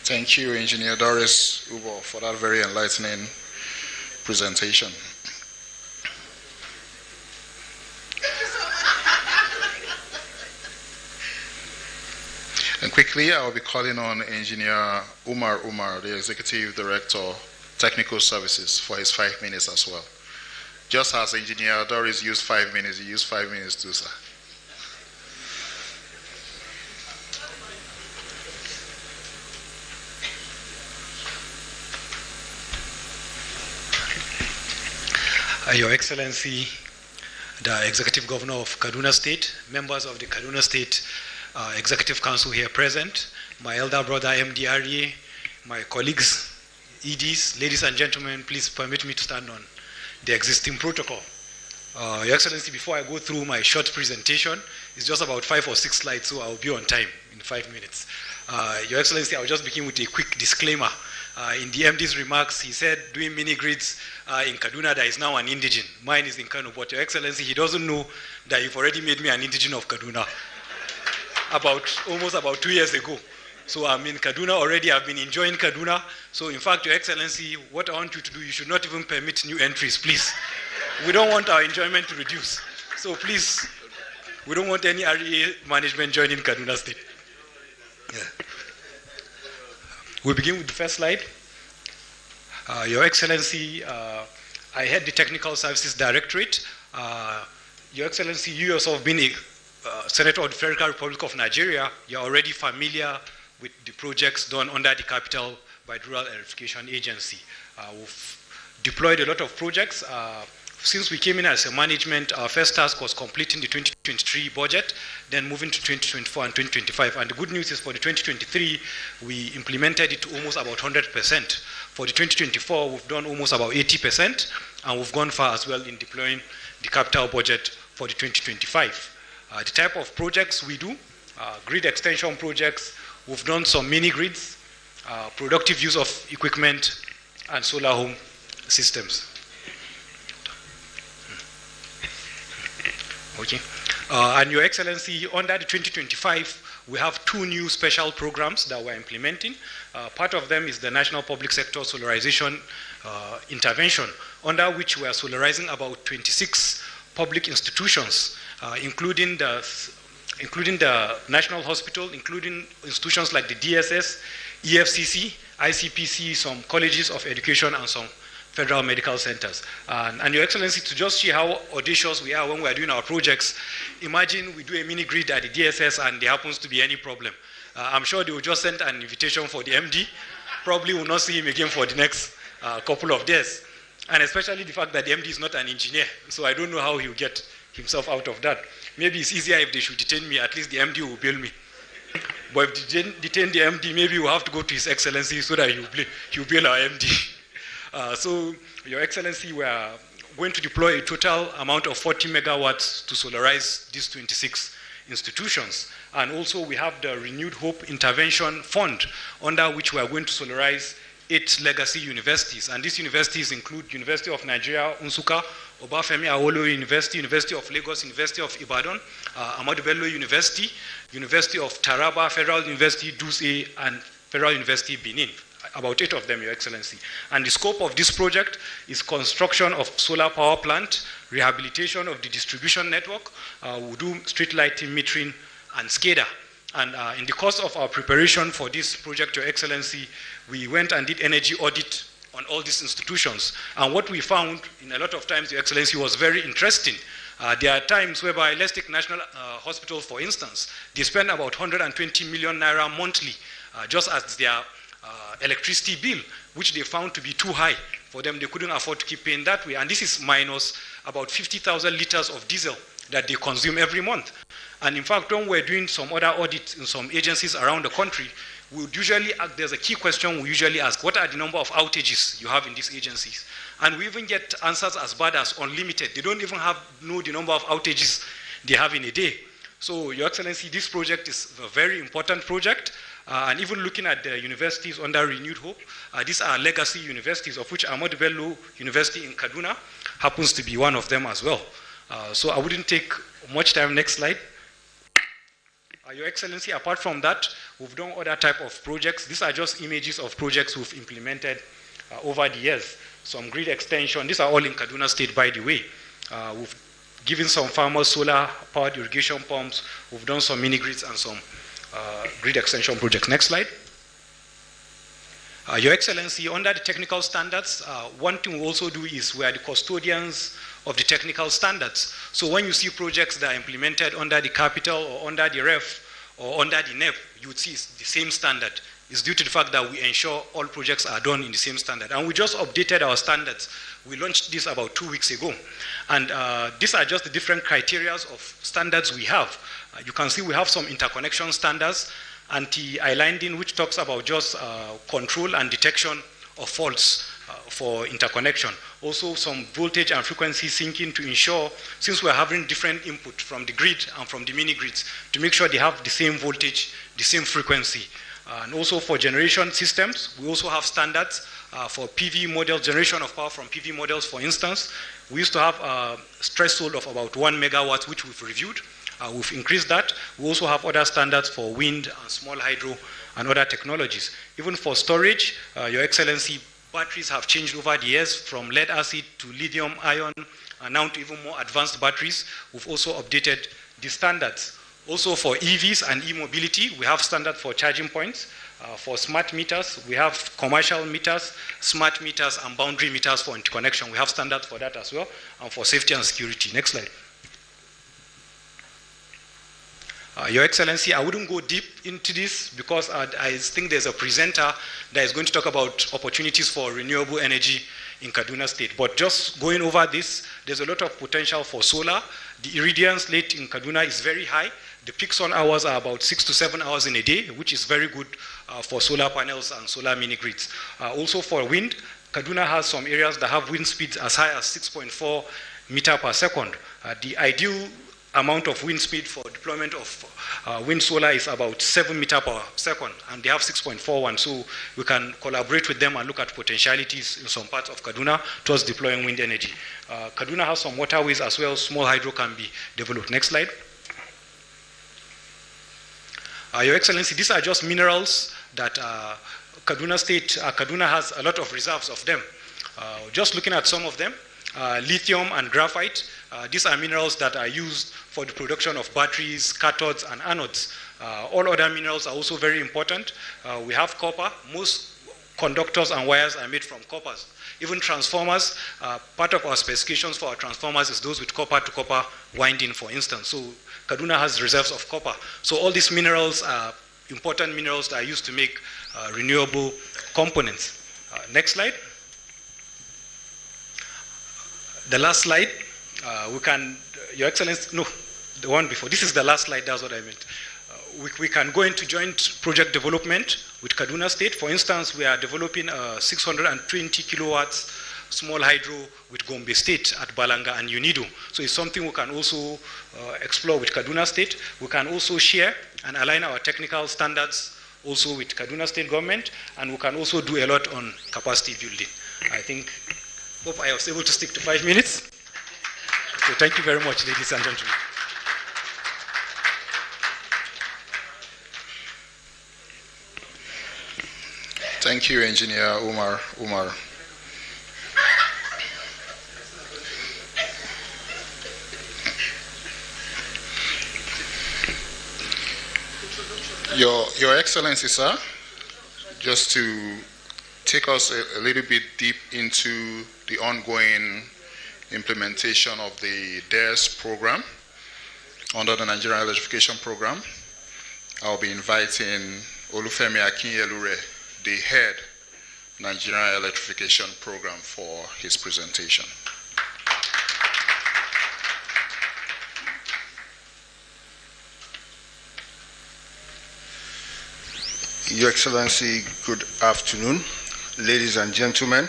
Thank you, Engineer Doris Ubo, for that very enlightening presentation. And quickly, I will be calling on Engineer Umar, the Executive Director, Technical Services, for his 5 minutes as well. Just as Engineer Doris used 5 minutes, he used 5 minutes too, sir. Your Excellency, the Executive Governor of Kaduna State, members of the Kaduna State Executive Council here present, my elder brother MDRA, my colleagues, EDs, ladies and gentlemen, please permit me to stand on the existing protocol. Your Excellency, before I go through my short presentation, it's just about 5 or 6 slides, so I'll be on time in 5 minutes. Your Excellency, I'll just begin with a quick disclaimer. In the MD's remarks, he said doing mini grids in Kaduna, there is now an indigene. Mine is in Kano, but Your Excellency, he doesn't know that you've already made me an indigene of Kaduna almost about 2 years ago. So I'm in Kaduna already, I've been enjoying Kaduna. So in fact, Your Excellency, what I want you to do, you should not even permit new entries, please. We don't want our enjoyment to reduce. So please, we don't want any REA management joining Kaduna State. Yeah. We'll begin with the first slide. Your Excellency, I head the Technical Services Directorate. Your Excellency, you yourself being a Senator of the Federal Republic of Nigeria, you're already familiar with the projects done under the capital by the Rural Electrification Agency. We've deployed a lot of projects. Since we came in as a management, our first task was completing the 2023 budget, then moving to 2024 and 2025. And the good news is for the 2023, we implemented it to almost about 100%. For the 2024, we've done almost about 80%, and we've gone far as well in deploying the capital budget for the 2025. The type of projects we do, grid extension projects, we've done some mini grids, productive use of equipment, and solar home systems. Okay. And Your Excellency, under the 2025, we have 2 new special programs that we're implementing. Part of them is the National Public Sector Solarization Intervention, under which we are solarizing about 26 public institutions, including the National Hospital, including institutions like the DSS, EFCC, ICPC, some colleges of education, and some federal medical centers. And Your Excellency, to just see how audacious we are when we are doing our projects, imagine we do a mini grid at the DSS and there happens to be any problem. I'm sure they will just send an invitation for the MD. Probably will not see him again for the next couple of days. And especially the fact that the MD is not an engineer, so I don't know how he'll get himself out of that. Maybe it's easier if they should detain me, at least the MD will bail me. But if they detain the MD, maybe we'll have to go to His Excellency so that he'll bail our MD. So, Your Excellency, we are going to deploy a total amount of 40 megawatts to solarize these 26 institutions. And also we have the Renewed Hope Intervention Fund, under which we are going to solarize 8 legacy universities. And these universities include University of Nigeria, Nsukka, Obafemi Awolowo University, University of Lagos, University of Ibadan, Ahmadu Bello University, University of Taraba, Federal University, Dutse, and Federal University, Benin. About 8 of them, Your Excellency. And the scope of this project is construction of solar power plant, rehabilitation of the distribution network, we'll do street lighting, metering, and SCADA. And in the course of our preparation for this project, Your Excellency, we went and did energy audit on all these institutions. And what we found in a lot of times, Your Excellency, was very interesting. There are times whereby, let's take National Hospital, for instance, they spend about 120 million naira monthly just as their electricity bill, which they found to be too high for them. They couldn't afford to keep paying that way. And this is minus about 50,000 liters of diesel that they consume every month. And in fact, when we're doing some other audits in some agencies around the country, we would usually ask, there's a key question we usually ask: what are the number of outages you have in these agencies? And we even get answers as bad as unlimited. They don't even know the number of outages they have in a day. So, Your Excellency, this project is a very important project. And even looking at the universities under Renewed Hope, these are legacy universities, of which Ahmadu Bello University in Kaduna happens to be one of them as well. So I wouldn't take much time. Next slide. Your Excellency, apart from that, we've done other type of projects. These are just images of projects we've implemented over the years. Some grid extension. These are all in Kaduna State, by the way. We've given some farmers solar-powered irrigation pumps. We've done some mini-grids and some grid extension projects. Next slide. Your Excellency, under the technical standards, one thing we also do is we are the custodians of the technical standards. So when you see projects that are implemented under the capital or under the REF or under the NEP, you would see it's the same standard. It's due to the fact that we ensure all projects are done in the same standard. And we just updated our standards. We launched this about 2 weeks ago. And these are just the different criteria of standards we have. You can see we have some interconnection standards, anti-islanding, which talks about just control and detection of faults for interconnection. Also some voltage and frequency syncing to ensure, since we're having different input from the grid and from the mini grids, to make sure they have the same voltage, the same frequency. And also for generation systems, we also have standards for PV models, generation of power from PV models, for instance. We used to have a threshold of about 1 megawatts, which we've reviewed. We've increased that. We also have other standards for wind and small hydro and other technologies. Even for storage, Your Excellency, batteries have changed over the years from lead acid to lithium ion and now to even more advanced batteries. We've also updated the standards. Also for EVs and e-mobility, we have standards for charging points. For smart meters, we have commercial meters, smart meters, and boundary meters for interconnection. We have standards for that as well, and for safety and security. Next slide. Your Excellency, I wouldn't go deep into this because I think there's a presenter that is going to talk about opportunities for renewable energy in Kaduna State. But just going over this, there's a lot of potential for solar. The irradiance rate in Kaduna is very high. The peak sun hours are about 6 to 7 hours in a day, which is very good for solar panels and solar mini grids. Also for wind, Kaduna has some areas that have wind speeds as high as 6.4 meter per second. The ideal amount of wind speed for deployment of wind solar is about 7 meter per second, and they have 6.41, so we can collaborate with them and look at potentialities in some parts of Kaduna towards deploying wind energy. Kaduna has some waterways as well. Small hydro can be developed. Next slide. Your Excellency, these are just minerals that Kaduna has a lot of reserves of them. Just looking at some of them, lithium and graphite, these are minerals that are used for the production of batteries, cathodes, and anodes. All other minerals are also very important. We have copper. Most conductors and wires are made from copper. Even transformers, part of our specifications for our transformers is those with copper-to-copper winding, for instance. So Kaduna has reserves of copper. So all these minerals are important minerals that are used to make renewable components. Next slide. The last slide, Your Excellency, no, the one before. This is the last slide, that's what I meant. We can go into joint project development with Kaduna State. For instance, we are developing a 620 kilowatts small hydro with Gombe State at Balanga and Unido. So it's something we can also explore with Kaduna State. We can also share and align our technical standards also with Kaduna State government, and we can also do a lot on capacity building. Hope I was able to stick to 5 minutes. So thank you very much, ladies and gentlemen. Thank you, Engineer Umar. Your Excellency, sir, just to take us a little bit deep into the ongoing implementation of the DARES program under the Nigerian Electrification Program. I'll be inviting Olufemi Akinyelure, the head Nigerian Electrification Program, for his presentation. Your Excellency, good afternoon. Ladies and gentlemen,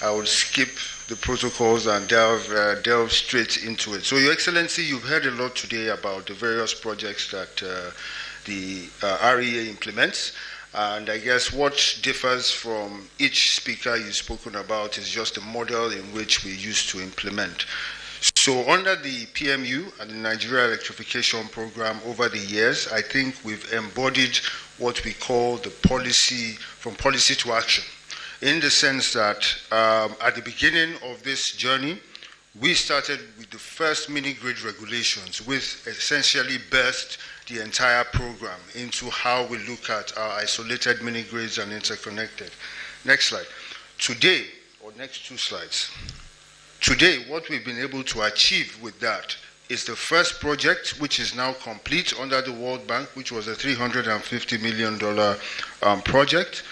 I will skip the protocols and delve straight into it. So, Your Excellency, you've heard a lot today about the various projects that the REA implements. And I guess what differs from each speaker you've spoken about is just the model in which we used to implement. So under the PMU and the Nigeria Electrification Program over the years, I think we've embodied what we call the policy, from policy to action, in the sense that at the beginning of this journey, we started with the first mini-grid regulations, which essentially birthed the entire program into how we look at our isolated mini-grids and interconnected. Next slide. Today, or next two slides. Today, what we've been able to achieve with that is the first project, which is now complete under the World Bank, which was a $350 million project.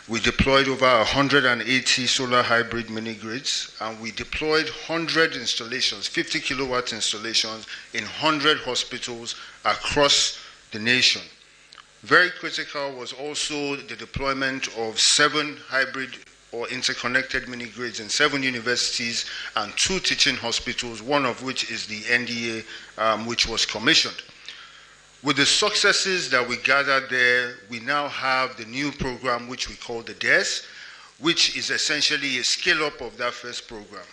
We deployed over 180 solar hybrid mini-grids, and we deployed 100 installations, 50 kilowatt installations in 100 hospitals across the nation. Very critical was also the deployment of 7 hybrid or interconnected mini-grids in 7 universities and 2 teaching hospitals, one of which is the NDA, which was commissioned. With the successes that we gathered there, we now have the new program, which we call the DARES, which is essentially a scale-up of that first program.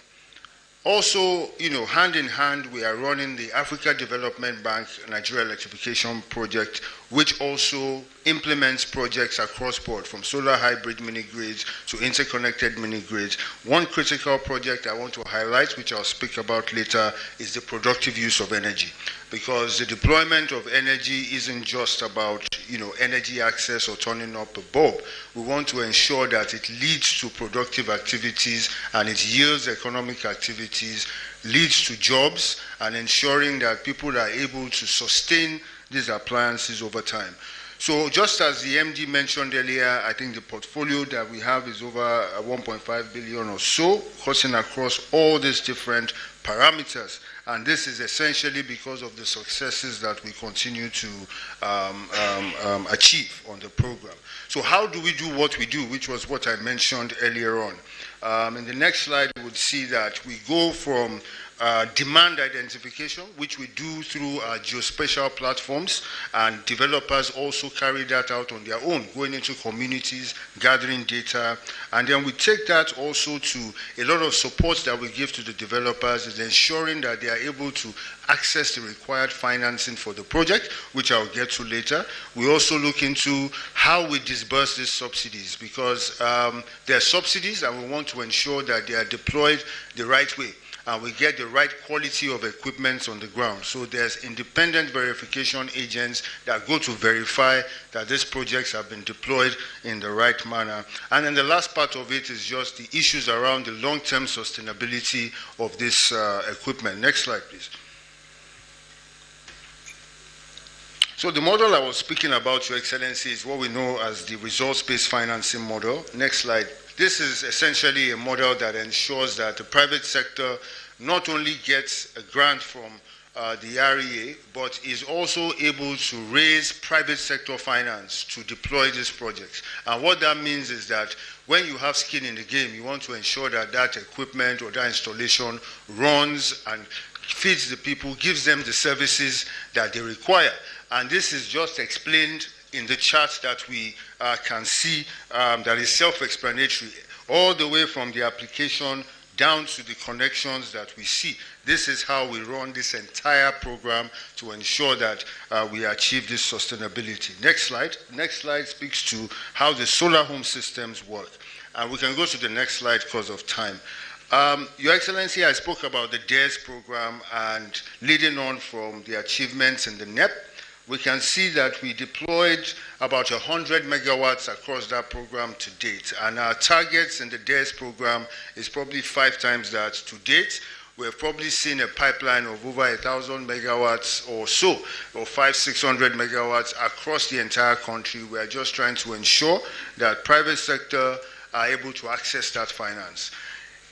Also, hand in hand, we are running the Africa Development Bank Nigeria Electrification Project, which also implements projects across board, from solar hybrid mini-grids to interconnected mini-grids. One critical project I want to highlight, which I'll speak about later, is the productive use of energy. Because the deployment of energy isn't just about, energy access or turning up a bulb. We want to ensure that it leads to productive activities and it yields economic activities, leads to jobs, and ensuring that people are able to sustain these appliances over time. So just as the MD mentioned earlier, I think the portfolio that we have is over 1.5 billion or so, cutting across all these different parameters. And this is essentially because of the successes that we continue to achieve on the program. So how do we do what we do, which was what I mentioned earlier on. In the next slide, we would see that we go from demand identification, which we do through our geospatial platforms, and developers also carry that out on their own, going into communities, gathering data, and then we take that also to a lot of support that we give to the developers, is ensuring that they are able to access the required financing for the project, which I'll get to later. We also look into how we disburse these subsidies, because they're subsidies and we want to ensure that they are deployed the right way, and we get the right quality of equipment on the ground. So there's independent verification agents that go to verify that these projects have been deployed in the right manner. And then the last part of it is just the issues around the long-term sustainability of this equipment. Next slide, please. So the model I was speaking about, Your Excellency, is what we know as the results-based financing model. Next slide. This is essentially a model that ensures that the private sector not only gets a grant from the REA, but is also able to raise private sector finance to deploy these projects. And what that means is that when you have skin in the game, you want to ensure that that equipment or that installation runs and feeds the people, gives them the services that they require. And this is just explained in the chart that we can see, that is self-explanatory, all the way from the application down to the connections that we see. This is how we run this entire program to ensure that we achieve this sustainability. Next slide. Next slide speaks to how the solar home systems work. And we can go to the next slide because of time. Your Excellency, I spoke about the DARES program and leading on from the achievements in the NEP. we can see that we deployed about 100 megawatts across that program to date. And our targets in the DARES program is probably 5 times that to date. We've probably seen a pipeline of over 1,000 megawatts or so, or 500-600 megawatts across the entire country. We are just trying to ensure that private sector are able to access that finance.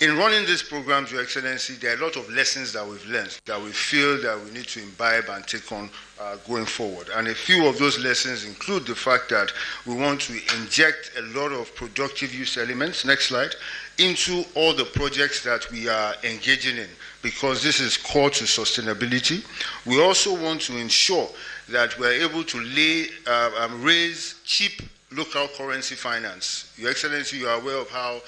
In running these programs, Your Excellency, there are a lot of lessons that we've learned that we feel that we need to imbibe and take on going forward. And a few of those lessons include the fact that we want to inject a lot of productive use elements, next slide, into all the projects that we are engaging in, because this is core to sustainability. We also want to ensure that we're able to raise cheap local currency finance. Your Excellency, you are aware of how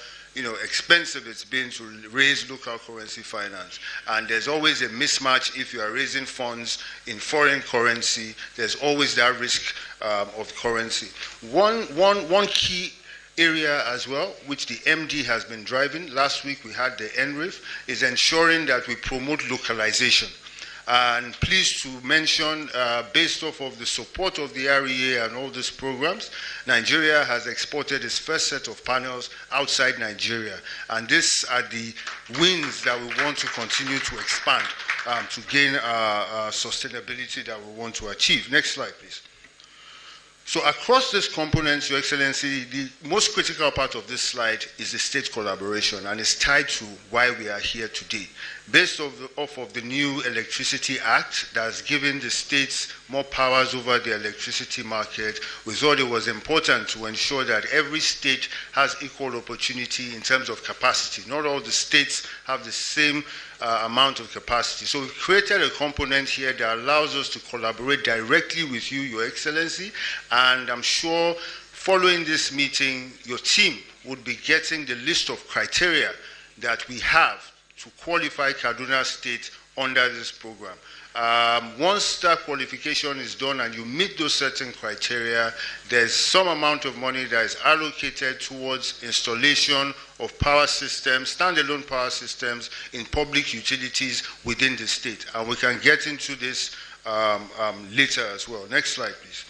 expensive it's been to raise local currency finance. And there's always a mismatch if you are raising funds in foreign currency. There's always that risk of currency. One key area as well, which the MD has been driving, last week we had the NRIF, is ensuring that we promote localization. And pleased to mention, based off of the support of the REA and all these programs, Nigeria has exported its first set of panels outside Nigeria. And these are the wins that we want to continue to expand to gain sustainability that we want to achieve. Next slide, please. So across these components, Your Excellency, the most critical part of this slide is the state collaboration, and it's tied to why we are here today. Based off of the new Electricity Act that has given the states more powers over the electricity market, we thought it was important to ensure that every state has equal opportunity in terms of capacity. Not all the states have the same amount of capacity. So we created a component here that allows us to collaborate directly with you, Your Excellency, and I'm sure following this meeting, your team would be getting the list of criteria that we have to qualify Kaduna State under this program. Once that qualification is done and you meet those certain criteria, there's some amount of money that is allocated towards installation of power systems, standalone power systems in public utilities within the state. And we can get into this later as well. Next slide, please.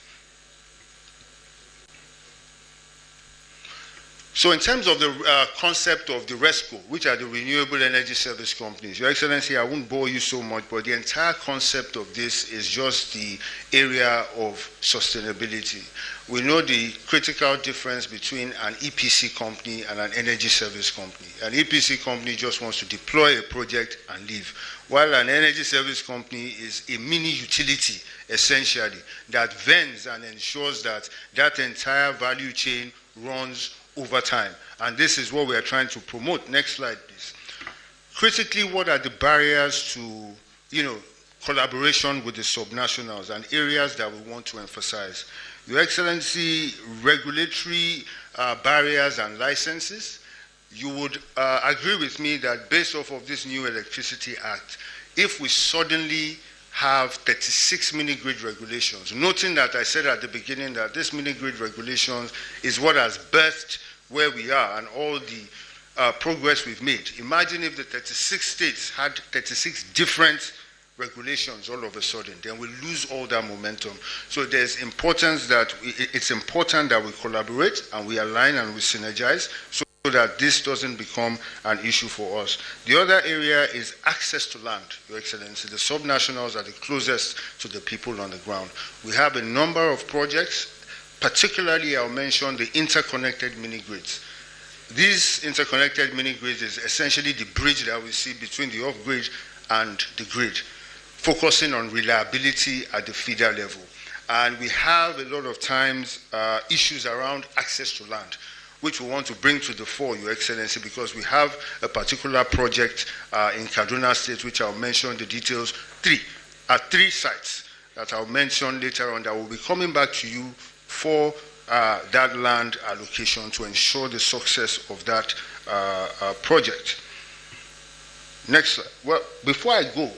So in terms of the concept of the RESCO, which are the Renewable Energy Service Companies, Your Excellency, I won't bore you so much, but the entire concept of this is just the area of sustainability. We know the critical difference between an EPC company and an energy service company. An EPC company just wants to deploy a project and leave, while an energy service company is a mini utility, essentially, that vends and ensures that that entire value chain runs over time. And this is what we are trying to promote. Next slide, please. Critically, what are the barriers to, collaboration with the subnationals and areas that we want to emphasize? Your Excellency, regulatory barriers and licenses. You would agree with me that based off of this new Electricity Act, if we suddenly have 36 mini-grid regulations, noting that I said at the beginning that this mini-grid regulations is what has birthed where we are and all the progress we've made. Imagine if the 36 states had 36 different regulations all of a sudden, then we lose all that momentum. So it's important that we collaborate and we align and we synergize so that this doesn't become an issue for us. The other area is access to land, Your Excellency. The subnationals are the closest to the people on the ground. We have a number of projects. Particularly, I'll mention the interconnected mini-grids. These interconnected mini-grids is essentially the bridge that we see between the off-grid and the grid, focusing on reliability at the feeder level. And we have a lot of times issues around access to land, which we want to bring to the fore, Your Excellency, because we have a particular project in Kaduna State, which I'll mention the details, three sites that I'll mention later on that will be coming back to you for that land allocation to ensure the success of that project. Next slide. Well, before I go,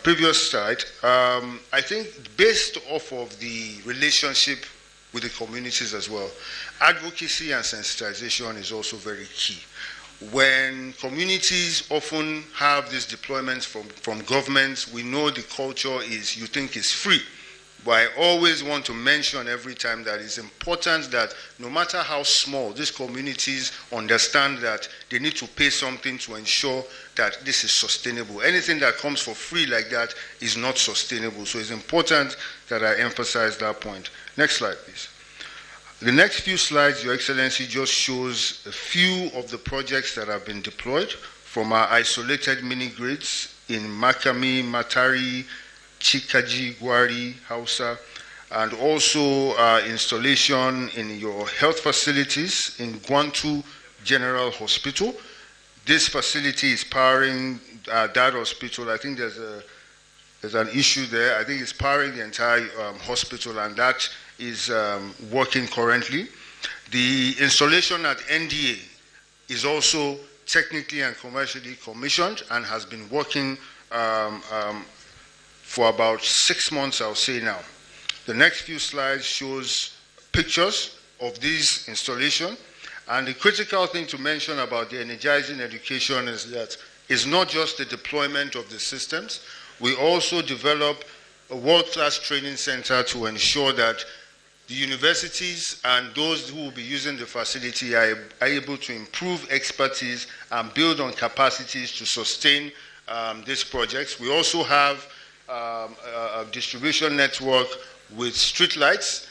previous slide, I think based off of the relationship with the communities as well, advocacy and sensitization is also very key. When communities often have these deployments from governments, we know the culture is you think it's free. But I always want to mention every time that it's important that no matter how small, these communities understand that they need to pay something to ensure that this is sustainable. Anything that comes for free like that is not sustainable. So it's important that I emphasize that point. Next slide, please. The next few slides, Your Excellency, just shows a few of the projects that have been deployed from our isolated mini-grids in Makami, Matari, Chikaji, Gwari, Hausa, and also installation in your health facilities in Gwantu General Hospital. This facility is powering that hospital. I think there's an issue there. I think it's powering the entire hospital, and that is working currently. The installation at NDA is also technically and commercially commissioned and has been working for about 6 months, I'll say now. The next few slides shows pictures of this installation. And the critical thing to mention about the energizing education is that it's not just the deployment of the systems. We also develop a world-class training center to ensure that the universities and those who will be using the facility are able to improve expertise and build on capacities to sustain these projects. We also have a distribution network with street lights,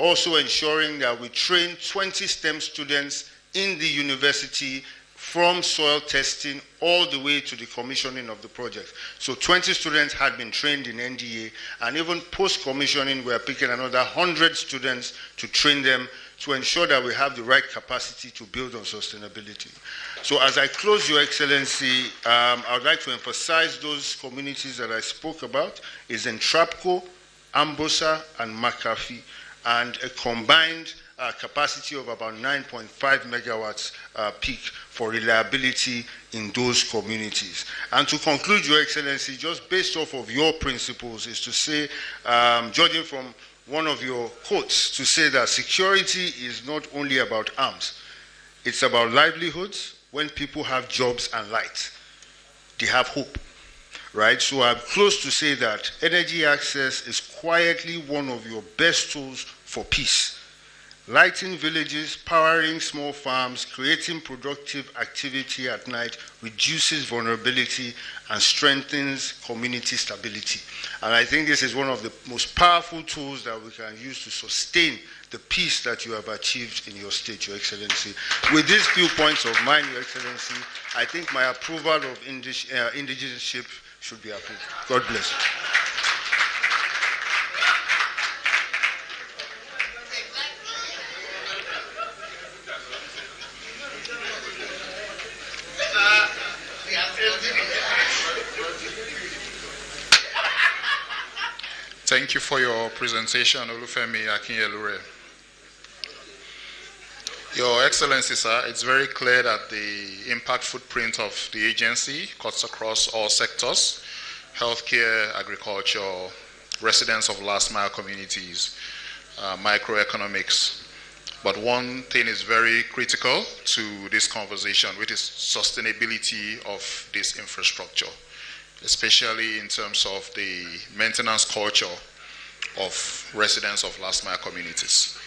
also ensuring that we train 20 STEM students in the university from soil testing all the way to the commissioning of the project. So 20 students had been trained in NDA, and even post-commissioning, we are picking another 100 students to train them to ensure that we have the right capacity to build on sustainability. So as I close, Your Excellency, I would like to emphasize those communities that I spoke about is in Trapco, Ambosa, and Makafi, and a combined capacity of about 9.5 megawatts peak for reliability in those communities. And to conclude, Your Excellency, just based off of your principles, is to say, judging from one of your quotes, to say that security is not only about arms, it's about livelihoods. When people have jobs and light, they have hope, right? So I'm close to say that energy access is quietly one of your best tools for peace. Lighting villages, powering small farms, creating productive activity at night reduces vulnerability and strengthens community stability. And I think this is one of the most powerful tools that we can use to sustain the peace that you have achieved in your state, Your Excellency. With these few points of mine, Your Excellency, I think my approval of indigenship should be approved. God bless you. Thank you for your presentation, Olufemi Akinyelure. Your Excellency, sir, it's very clear that the impact footprint of the agency cuts across all sectors: healthcare, agriculture, residents of last mile communities, microeconomics. But one thing is very critical to this conversation, which is sustainability of this infrastructure, especially in terms of the maintenance culture of residents of last mile communities.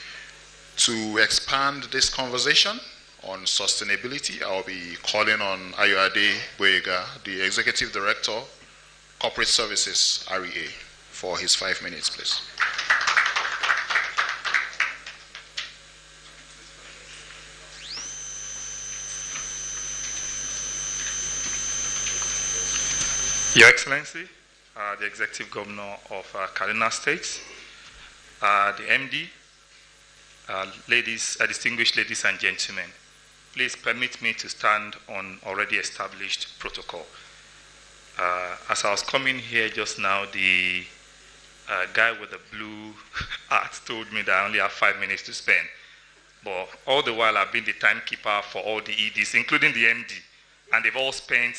To expand this conversation on sustainability, I'll be calling on Ayoade Boyega, the Executive Director, Corporate Services, REA, for his 5 minutes, please. Your Excellency, the Executive Governor of Kaduna State, the MD, distinguished ladies and gentlemen, please permit me to stand on already established protocol. As I was coming here just now, the guy with the blue hat told me that I only have 5 minutes to spend. But all the while I've been the timekeeper for all the EDs, including the MD, and they've all spent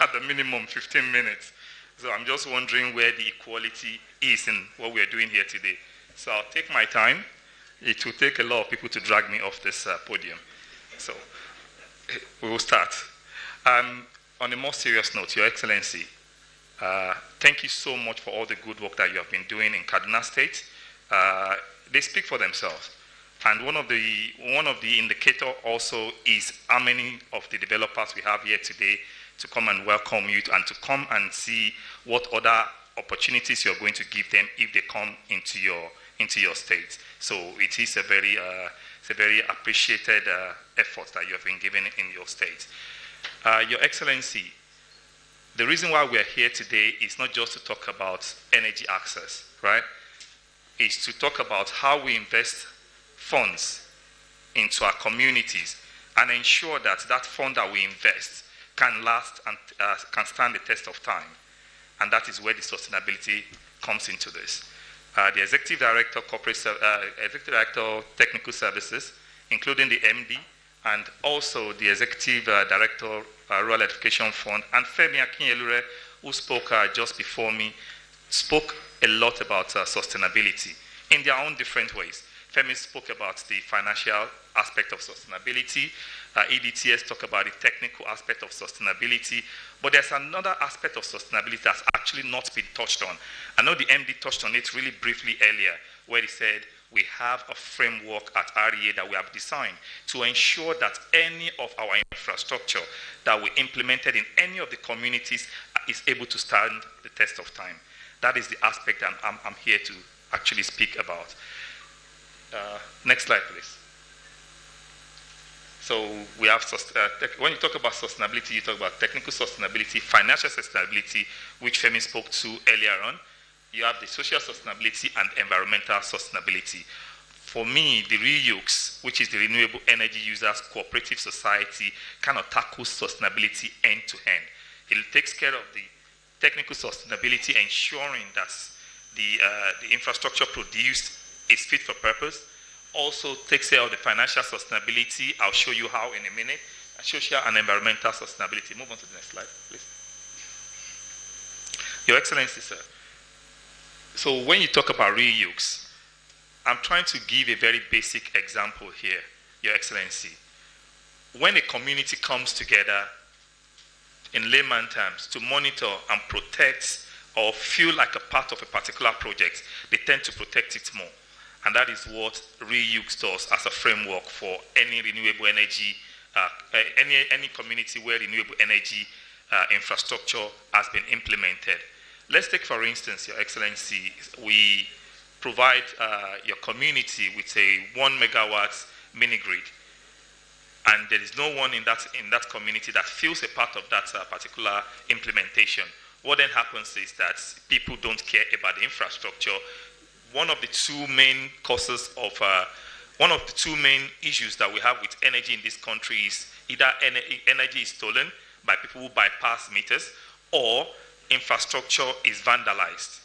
at the minimum 15 minutes. So I'm just wondering where the equality is in what we're doing here today. So I'll take my time. It will take a lot of people to drag me off this podium. So we will start. On a more serious note, Your Excellency, Thank you so much for all the good work that you have been doing in Kaduna State. They speak for themselves. And one of the indicator also is how many of the developers we have here today to come and welcome you and to come and see what other opportunities you're going to give them if they come into your state. So it is a very appreciated effort that you have been given in your state. Your Excellency, the reason why we're here today is not just to talk about energy access, right? It's to talk about how we invest funds into our communities and ensure that that fund that we invest can last and can stand the test of time. And that is where the sustainability comes into this. The Executive Director, Executive Director Technical Services, including the MD, and also the Executive Director Rural Education Fund, and Femi Akinyelure, who spoke just before me, spoke a lot about sustainability in their own different ways. Femi spoke about the financial aspect of sustainability. EDTS talked about the technical aspect of sustainability. But there's another aspect of sustainability that's actually not been touched on. I know the MD touched on it really briefly earlier, where he said we have a framework at REA that we have designed to ensure that any of our infrastructure that we implemented in any of the communities is able to stand the test of time. That is the aspect that I'm here to actually speak about. Next slide, please. So we have, when you talk about sustainability, you talk about technical sustainability, financial sustainability, which Femi spoke to earlier on. You have the social sustainability and environmental sustainability. For me, the REUCS, which is the Renewable Energy Users Cooperative Society, kind of tackles sustainability end to end. It takes care of the technical sustainability, ensuring that the infrastructure produced is fit for purpose. Also takes care of the financial sustainability. I'll show you how in a minute. Social and environmental sustainability. Move on to the next slide, please. Your Excellency, sir. So when you talk about REUCS, I'm trying to give a very basic example here, Your Excellency. When a community comes together, in layman terms, to monitor and protect or feel like a part of a particular project, they tend to protect it more. And that is what REUCS does as a framework for any renewable energy, any community where renewable energy infrastructure has been implemented. Let's take, for instance, Your Excellency, we provide your community with a 1 megawatt mini grid. And there is no one in that community that feels a part of that particular implementation. What then happens is that people don't care about the infrastructure. One of the two main causes of, one of the two main issues that we have with energy in this country is either energy is stolen by people who bypass meters, or infrastructure is vandalized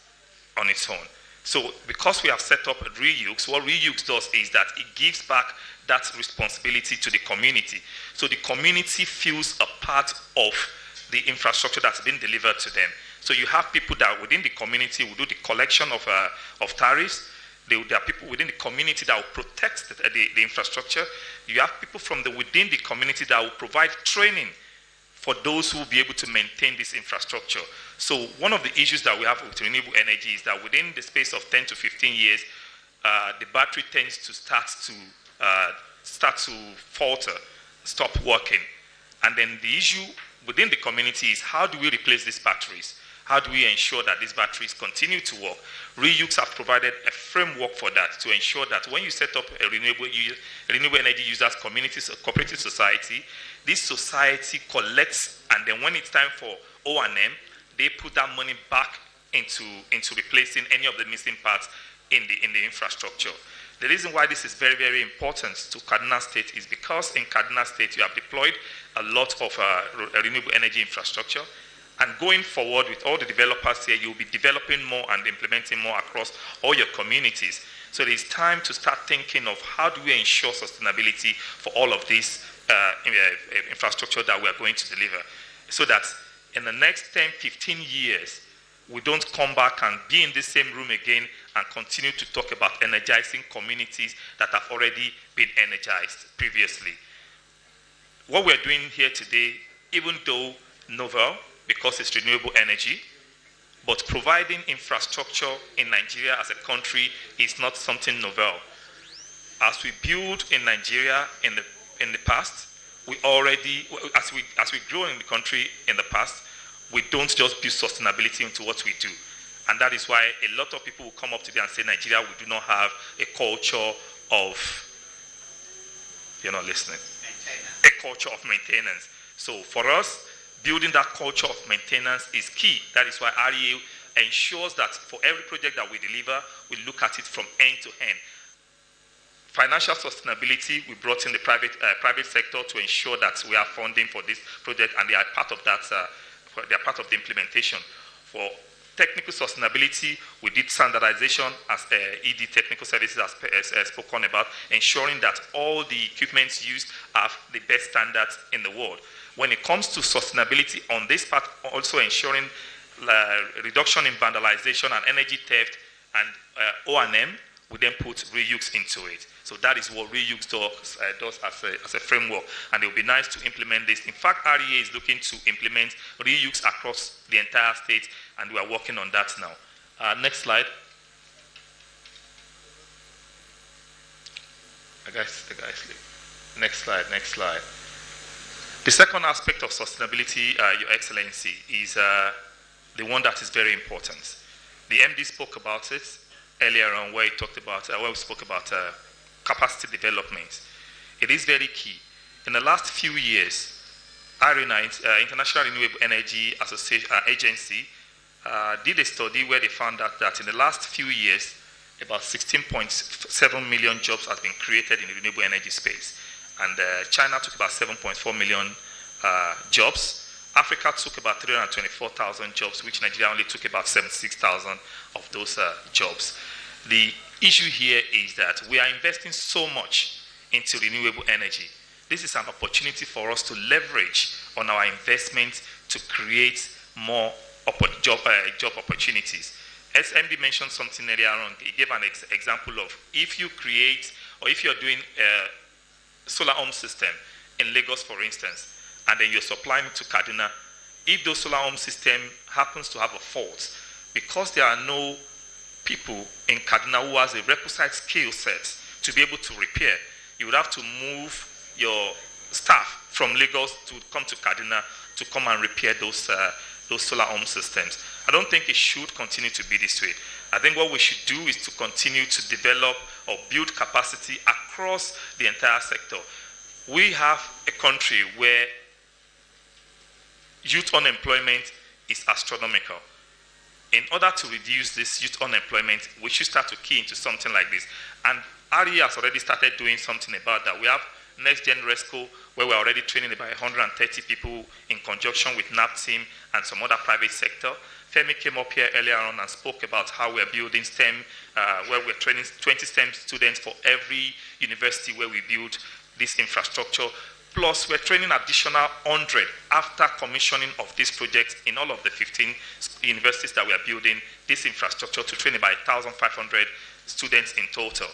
on its own. So because we have set up REUCS, what REUCS does is that it gives back that responsibility to the community. So the community feels a part of the infrastructure that's been delivered to them. So you have people that within the community will do the collection of tariffs. There are people within the community that will protect the infrastructure. You have people from within the community that will provide training for those who will be able to maintain this infrastructure. So one of the issues that we have with renewable energy is that within the space of 10 to 15 years, the battery tends to start to falter, stop working. And then the issue within the community is, how do we replace these batteries? How do we ensure that these batteries continue to work? REUCS have provided a framework for that, to ensure that when you set up a renewable energy users cooperative society, this society collects, and then when it's time for O&M, they put that money back into replacing any of the missing parts in the infrastructure. The reason why this is very, very important to Kaduna State is because in Kaduna State you have deployed a lot of renewable energy infrastructure. And going forward with all the developers here, you'll be developing more and implementing more across all your communities. So it is time to start thinking of how do we ensure sustainability for all of this infrastructure that we are going to deliver, so that in the next 10, 15 years, we don't come back and be in the same room again and continue to talk about energizing communities that have already been energized previously. What we're doing here today, even though novel, because it's renewable energy, But providing infrastructure in Nigeria as a country is not something novel. As we build in Nigeria in the past, we already, as we grow in the country in the past, we don't just build sustainability into what we do. And that is why a lot of people will come up today and say, Nigeria, we do not have a culture of, you're not listening, a culture of maintenance. So for us, building that culture of maintenance is key. That is why REA ensures that for every project that we deliver, we look at it from end to end. Financial sustainability, we brought in the private sector to ensure that we have funding for this project, and they are part of that. They are part of the implementation. For technical sustainability, we did standardization as ED Technical Services has spoken about, ensuring that all the equipments used have the best standards in the world. When it comes to sustainability on this part, also ensuring reduction in vandalization and energy theft and O&M, we then put reuse into it. So that is what reuse does as a framework, and it will be nice to implement this. In fact, REA is looking to implement reuse across the entire state, and we are working on that now. Next slide. The guys sleep. Next slide. The second aspect of sustainability, Your Excellency, is the one that is very important. The MD spoke about it earlier on, where he talked about, where we spoke about capacity development. It is very key. In the last few years, IRENA, International Renewable Energy Agency, did a study where they found out that in the last few years, about 16.7 million jobs have been created in the renewable energy space. And China took about 7.4 million jobs. Africa took about 324,000 jobs, which Nigeria only took about 76,000 of those jobs. The issue here is that we are investing so much into renewable energy. This is an opportunity for us to leverage on our investment to create more job opportunities. SMD mentioned something earlier on. He gave an example of if you create, or if you're doing a solar home system in Lagos, for instance, and then you're supplying it to Kaduna, if those solar home system happens to have a fault, because there are no people in Kaduna who has a requisite skill set to be able to repair, you would have to move your staff from Lagos to come to Kaduna to come and repair those solar home systems. I don't think it should continue to be this way. I think what we should do is to continue to develop or build capacity across the entire sector. We have a country where youth unemployment is astronomical. In order to reduce this youth unemployment, we should start to key into something like this. And RE has already started doing something about that. We have Next Gen Resco, where we're already training about 130 people in conjunction with NAP team and some other private sector. Femi came up here earlier on and spoke about how we're building STEM, where we're training 20 STEM students for every university where we build this infrastructure. Plus, we're training additional 100 after commissioning of this project in all of the 15 universities that we are building this infrastructure to train about 1,500 students in total.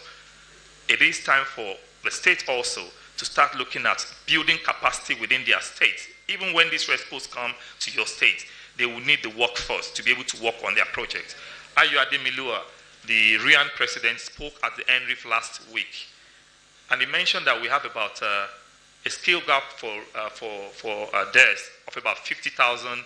It is time for the state also to start looking at building capacity within their state. Even when these rescues come to your state, they will need the workforce to be able to work on their project. Ayo Ademilua, the RIAN president, spoke at the NRIF last week, and he mentioned that we have about a skill gap for DES of about 50,000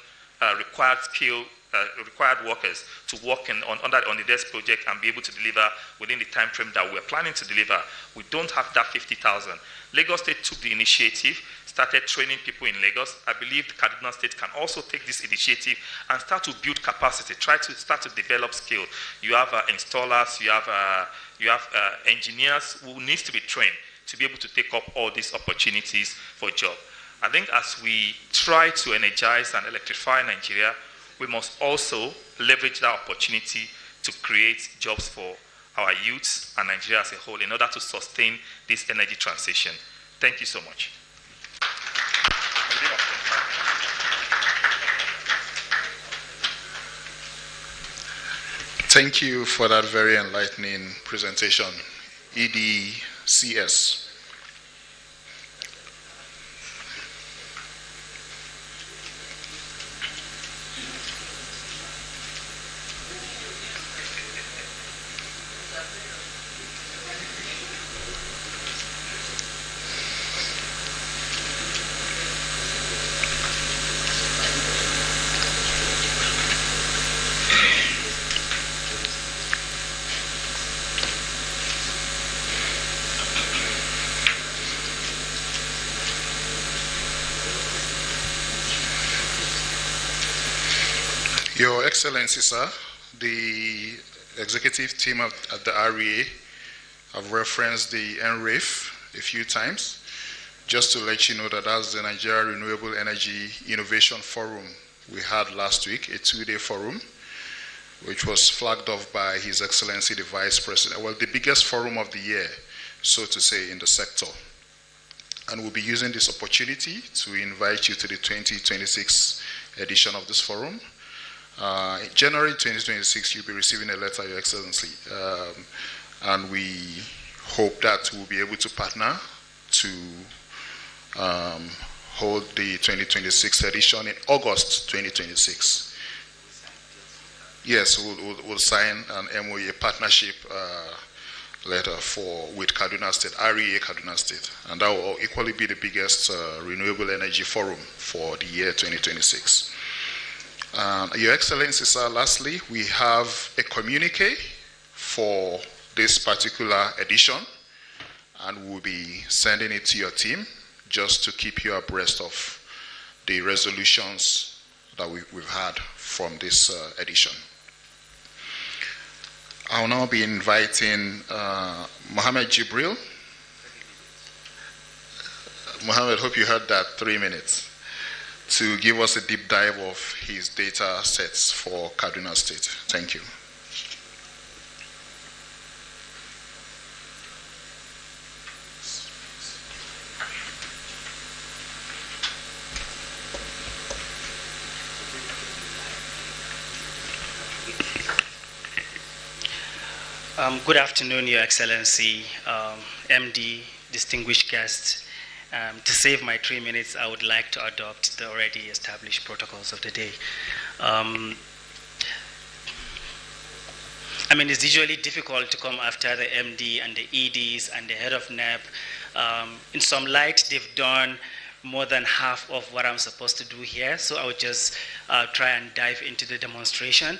required workers to work on the DES project and be able to deliver within the time frame that we're planning to deliver. We don't have that 50,000. Lagos State took the initiative, started training people in Lagos. I believe the Kaduna State can also take this initiative and start to build capacity, try to start to develop skill. You have installers, you have engineers who needs to be trained to be able to take up all these opportunities for job. I think as we try to energize and electrify Nigeria, we must also leverage that opportunity to create jobs for our youths and Nigeria as a whole in order to sustain this energy transition. Thank you so much. Thank you for that very enlightening presentation. EDCS. Your Excellency, sir, the executive team at the REA have referenced the NREF a few times. Just to let you know that that's the Nigeria Renewable Energy Innovation Forum we had last week, a 2-day forum, which was flagged off by His Excellency the Vice President. Well, the biggest forum of the year, so to say, in the sector. And we'll be using this opportunity to invite you to the 2026 edition of this forum. In January 2026, you'll be receiving a letter, Your Excellency. And we hope that we'll be able to partner to hold the 2026 edition in August 2026. Yes, we'll sign an MOA partnership letter with Kaduna State, REA Kaduna State, and that will equally be the biggest renewable energy forum for the year 2026. Your Excellency, sir, lastly, we have a communique for this particular edition, and we'll be sending it to your team just to keep you abreast of the resolutions that we've had from this edition. I'll now be inviting Mohammed Jibril. Mohammed, hope you heard that, 3 minutes, to give us a deep dive of his data sets for Kaduna State. Thank you. Good afternoon, Your Excellency, MD, distinguished guests. To save my 3 minutes, I would like to adopt the already established protocols of the day. I mean, it's usually difficult to come after the MD and the EDs and the head of NEP. In some light, they've done more than half of what I'm supposed to do here, so I would just try and dive into the demonstration.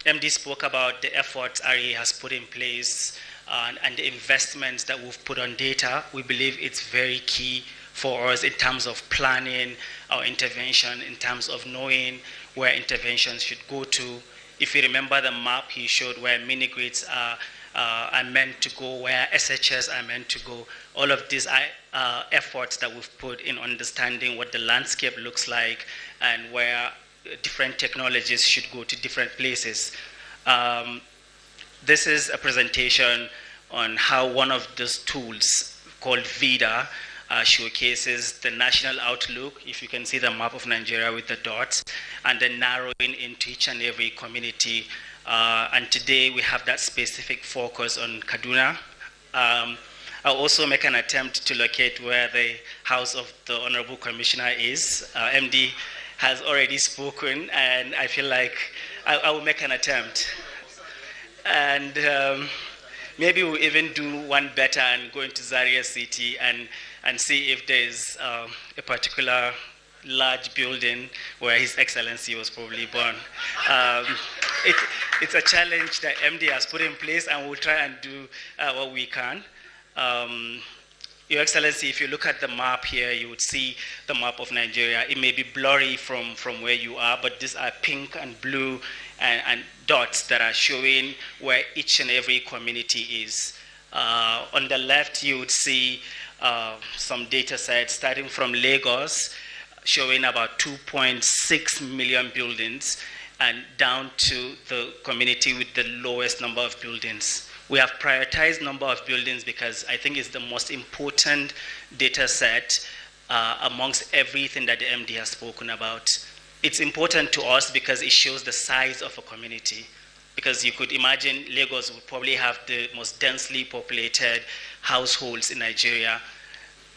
MD spoke about the efforts REA has put in place and the investments that we've put on data. We believe it's very key for us in terms of planning our intervention, in terms of knowing where interventions should go to. If you remember the map he showed where mini-grids are meant to go, where SHS are meant to go, all of these are efforts that we've put in understanding what the landscape looks like and where different technologies should go to different places. This is a presentation on how one of those tools called VIDA showcases the national outlook. If you can see the map of Nigeria with the dots, and then narrowing into each and every community. And today we have that specific focus on Kaduna. I'll also make an attempt to locate where the house of the Honorable Commissioner is. MD has already spoken, and I feel like I will make an attempt. And maybe we'll even do one better and go into Zaria City and see if there's a particular large building where His Excellency was probably born. It's a challenge that MD has put in place, and we'll try and do what we can. Your Excellency, if you look at the map here, you would see the map of Nigeria. It may be blurry from where you are, but these are pink and blue and dots that are showing where each and every community is. On the left, you would see some data sets starting from Lagos, showing about 2.6 million buildings, and down to the community with the lowest number of buildings. We have prioritized number of buildings because I think it's the most important data set amongst everything that the MD has spoken about. It's important to us because it shows the size of a community. Because you could imagine Lagos would probably have the most densely populated households in Nigeria.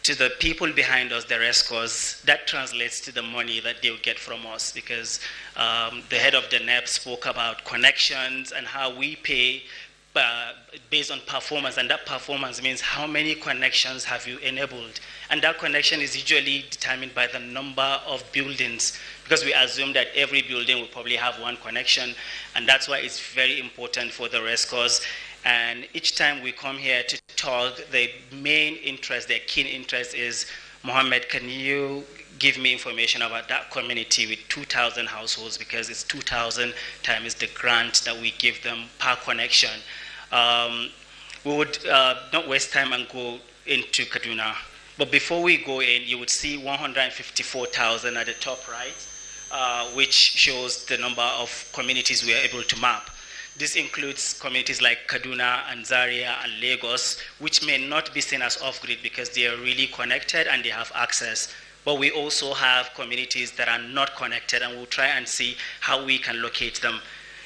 To the people behind us, the rescuers, that translates to the money that they'll get from us, because the head of the NEP spoke about connections and how we pay based on performance, and that performance means how many connections have you enabled. And that connection is usually determined by the number of buildings, because we assume that every building will probably have one connection, and that's why it's very important for the rescuers. And each time we come here to talk, the main interest, their keen interest is, Mohammed, can you give me information about that community with 2,000 households, because it's 2,000 times the grant that we give them per connection. We would not waste time and go into Kaduna. But before we go in, you would see 154,000 at the top right, which shows the number of communities we are able to map. This includes communities like Kaduna and Zaria and Lagos, which may not be seen as off-grid because they are really connected and they have access. But we also have communities that are not connected, and we'll try and see how we can locate them.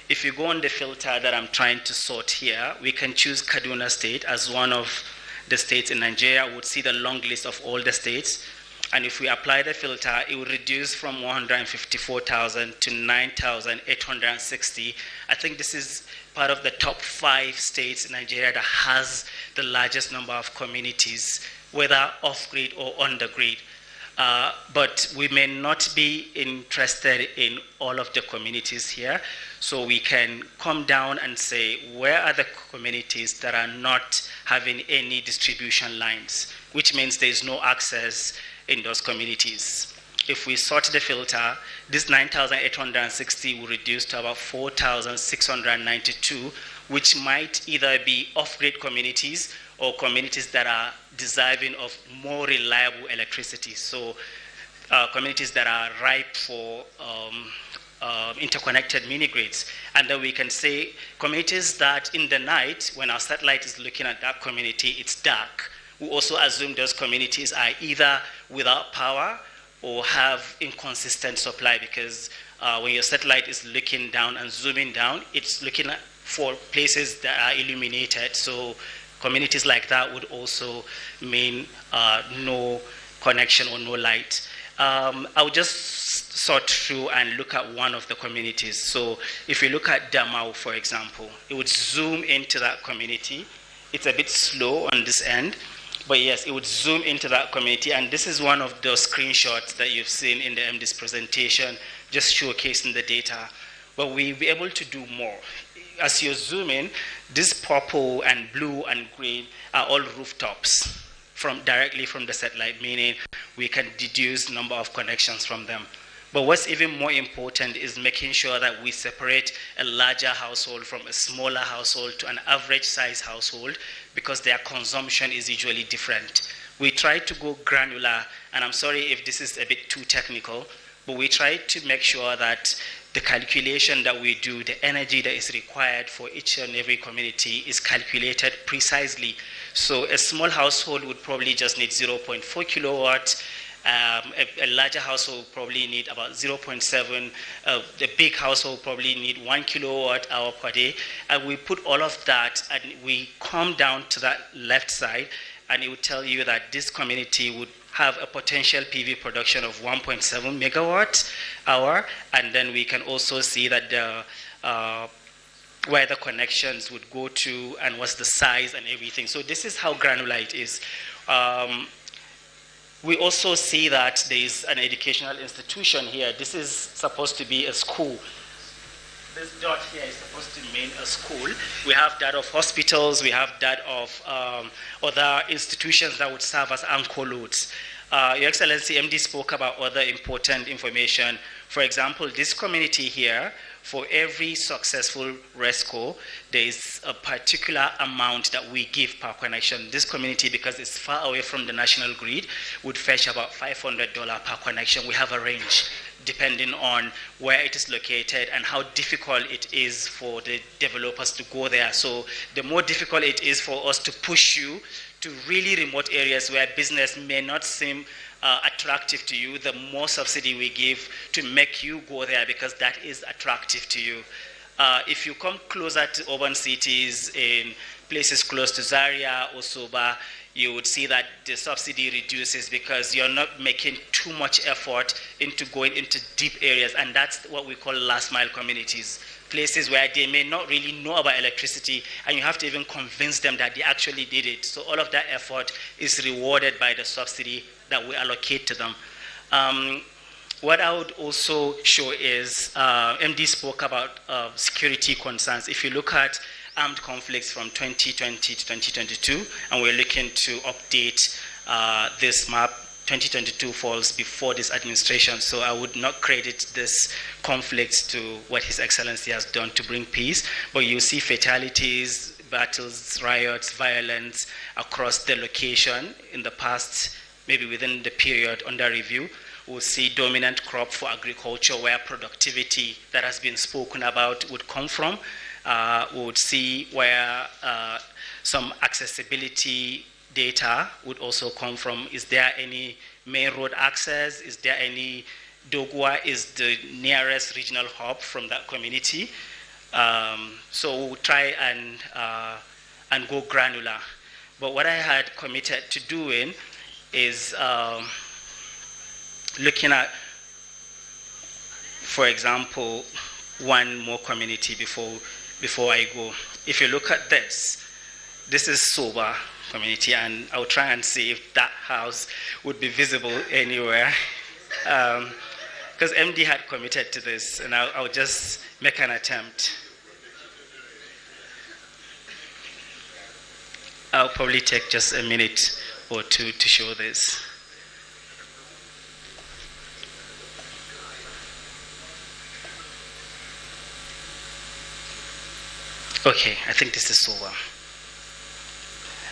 If you go on the filter that I'm trying to sort here, we can choose Kaduna State as one of the states in Nigeria. We'll see the long list of all the states. And if we apply the filter, it will reduce from 154,000 to 9,860. I think this is part of the top 5 states in Nigeria that has the largest number of communities, whether off-grid or on the grid. But we may not be interested in all of the communities here. So we can come down and say, where are the communities that are not having any distribution lines, which means there is no access in those communities. If we sort the filter, this 9,860 will reduce to about 4,692, which might either be off-grid communities or communities that are deserving of more reliable electricity. So communities that are ripe for interconnected mini-grids. And then we can say communities that in the night, when our satellite is looking at that community, it's dark. We also assume those communities are either without power or have inconsistent supply, because when your satellite is looking down and zooming down, it's looking for places that are illuminated. So communities like that would also mean no connection or no light. I'll just sort through and look at one of the communities. So if you look at Damau, for example, it would zoom into that community. It's a bit slow on this end, but yes, it would zoom into that community. And this is one of those screenshots that you've seen in the MD's presentation, just showcasing the data. But we'll be able to do more. As you zoom in, this purple and blue and green are all rooftops directly from the satellite, meaning we can deduce number of connections from them. But what's even more important is making sure that we separate a larger household from a smaller household to an average size household, because their consumption is usually different. We try to go granular, and I'm sorry if this is a bit too technical, but we try to make sure that the calculation that we do, the energy that is required for each and every community is calculated precisely. So a small household would probably just need 0.4 kilowatts. A larger household will probably need about 0.7. The big household probably need 1 kilowatt hour per day. And we put all of that and we come down to that left side, and it would tell you that this community would have a potential PV production of 1.7 megawatt hour. And then we can also see that where the connections would go to and what's the size and everything. So this is how granular it is. We also see that there is an educational institution here. This is supposed to be a school. This dot here is supposed to mean a school. We have that of hospitals. We have that of other institutions that would serve as anchor loads. Your Excellency, MD spoke about other important information. For example, this community here, for every successful RESCO, there is a particular amount that we give per connection. This community, because it's far away from the national grid, would fetch about $500 per connection. We have a range depending on where it is located and how difficult it is for the developers to go there. So the more difficult it is for us to push you to really remote areas where business may not seem attractive to you, the more subsidy we give to make you go there, because that is attractive to you. If you come closer to urban cities, in places close to Zaria or Soba, you would see that the subsidy reduces because you're not making too much effort into going into deep areas, and that's what we call last mile communities. Places where they may not really know about electricity, and you have to even convince them that they actually did it. So all of that effort is rewarded by the subsidy that we allocate to them. What I would also show is, MD spoke about security concerns. If you look at armed conflicts from 2020 to 2022, and we're looking to update this map, 2022 falls before this administration, so I would not credit this conflict to what His Excellency has done to bring peace. But you see fatalities, battles, riots, violence across the location in the past, maybe within the period under review. We'll see dominant crop for agriculture where productivity that has been spoken about would come from. We would see where some accessibility data would also come from. Is there any main road access? Is there any Dogwa is the nearest regional hub from that community? So we'll try and go granular. But what I had committed to doing is looking at, for example, one more community before I go. If you look at this is Soba community, and I'll try and see if that house would be visible anywhere. Because MD had committed to this, and I'll just make an attempt. I'll probably take just a minute or two to show this. Okay, I think this is Soba.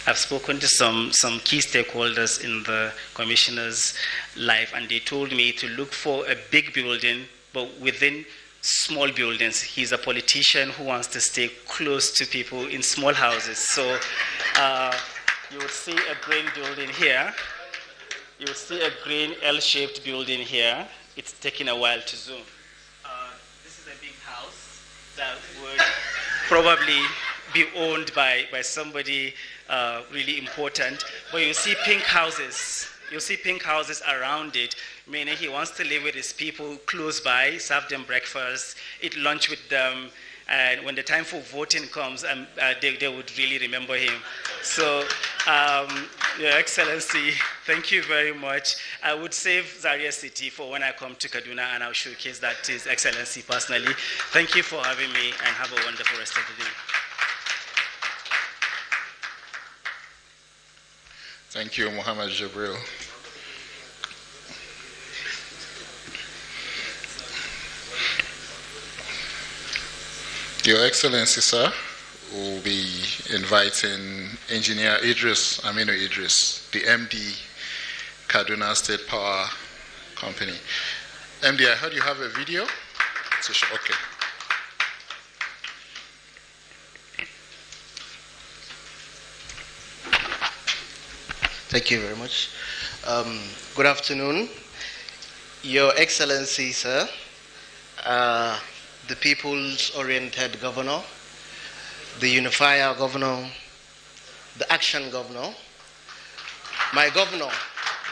I've spoken to some key stakeholders in the commissioner's life, and they told me to look for a big building, but within small buildings. He's a politician who wants to stay close to people in small houses. So you would see a green building here. You would see a green L-shaped building here. It's taking a while to zoom. This is a big house that would probably be owned by somebody really important. But you see pink houses. You see pink houses around it, meaning he wants to live with his people close by, serve them breakfast, eat lunch with them, and when the time for voting comes, they would really remember him. So, Your Excellency, thank you very much. I would save Zaria City for when I come to Kaduna, and I'll showcase that to His Excellency personally. Thank you for having me, and have a wonderful rest of the day. Thank you, Muhammad Jibril. Your Excellency, sir, will be inviting Engineer Aminu Idris, the MD, Kaduna State Power Company. MD, I heard you have a video. Okay. Thank you very much. Good afternoon. Your Excellency, sir, the people's-oriented governor, the unifier governor, the action governor, my governor,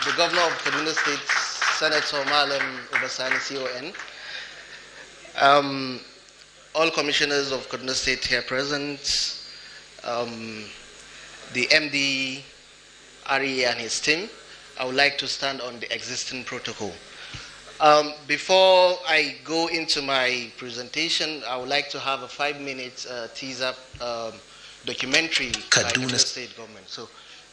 the governor of Kaduna State, Senator Malam Obasani, CON, all commissioners of Kaduna State here present, the MD, Ari and his team, I would like to stand on the existing protocol. Before I go into my presentation, I would like to have a 5-minute teaser documentary by Kaduna State government.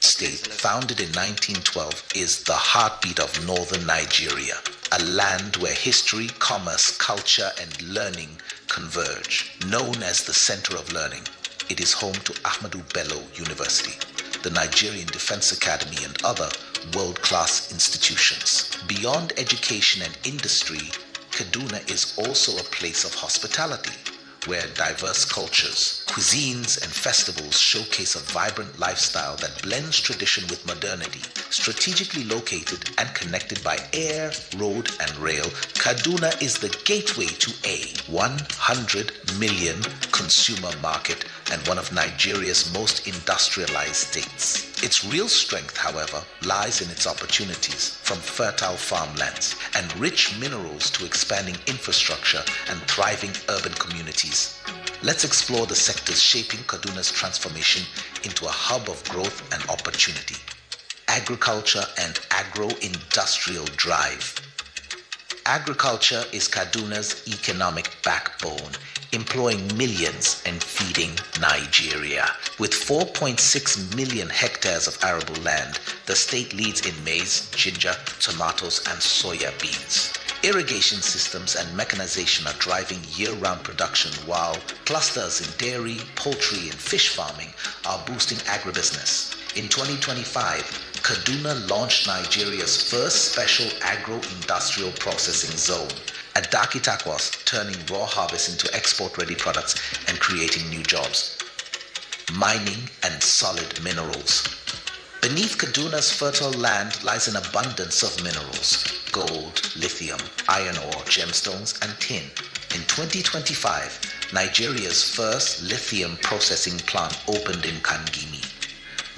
State, founded in 1912, is the heartbeat of northern Nigeria, a land where history, commerce, culture, and learning converge. Known as the Center of Learning, it is home to Ahmadu Bello University, the Nigerian Defense Academy, and other world-class institutions. Beyond education and industry, Kaduna is also a place of hospitality, where diverse cultures, cuisines, and festivals showcase a vibrant lifestyle that blends tradition with modernity. Strategically located and connected by air, road, and rail, Kaduna is the gateway to a 100 million consumer market and one of Nigeria's most industrialized states. Its real strength, however, lies in its opportunities, from fertile farmlands and rich minerals to expanding infrastructure and thriving urban communities. Let's explore the sectors shaping Kaduna's transformation into a hub of growth and opportunity. Agriculture and agro-industrial drive. Agriculture is Kaduna's economic backbone, employing millions and feeding Nigeria. With 4.6 million hectares of arable land, the state leads in maize, ginger, tomatoes, and soya beans. Irrigation systems and mechanization are driving year-round production, while clusters in dairy, poultry, and fish farming are boosting agribusiness. In 2025, Kaduna launched Nigeria's first special agro-industrial processing zone at Dakitakwas, turning raw harvest into export-ready products and creating new jobs. Mining and solid minerals. Beneath Kaduna's fertile land lies an abundance of minerals: gold, lithium, iron ore, gemstones, and tin. In 2025, Nigeria's first lithium processing plant opened in Kangimi,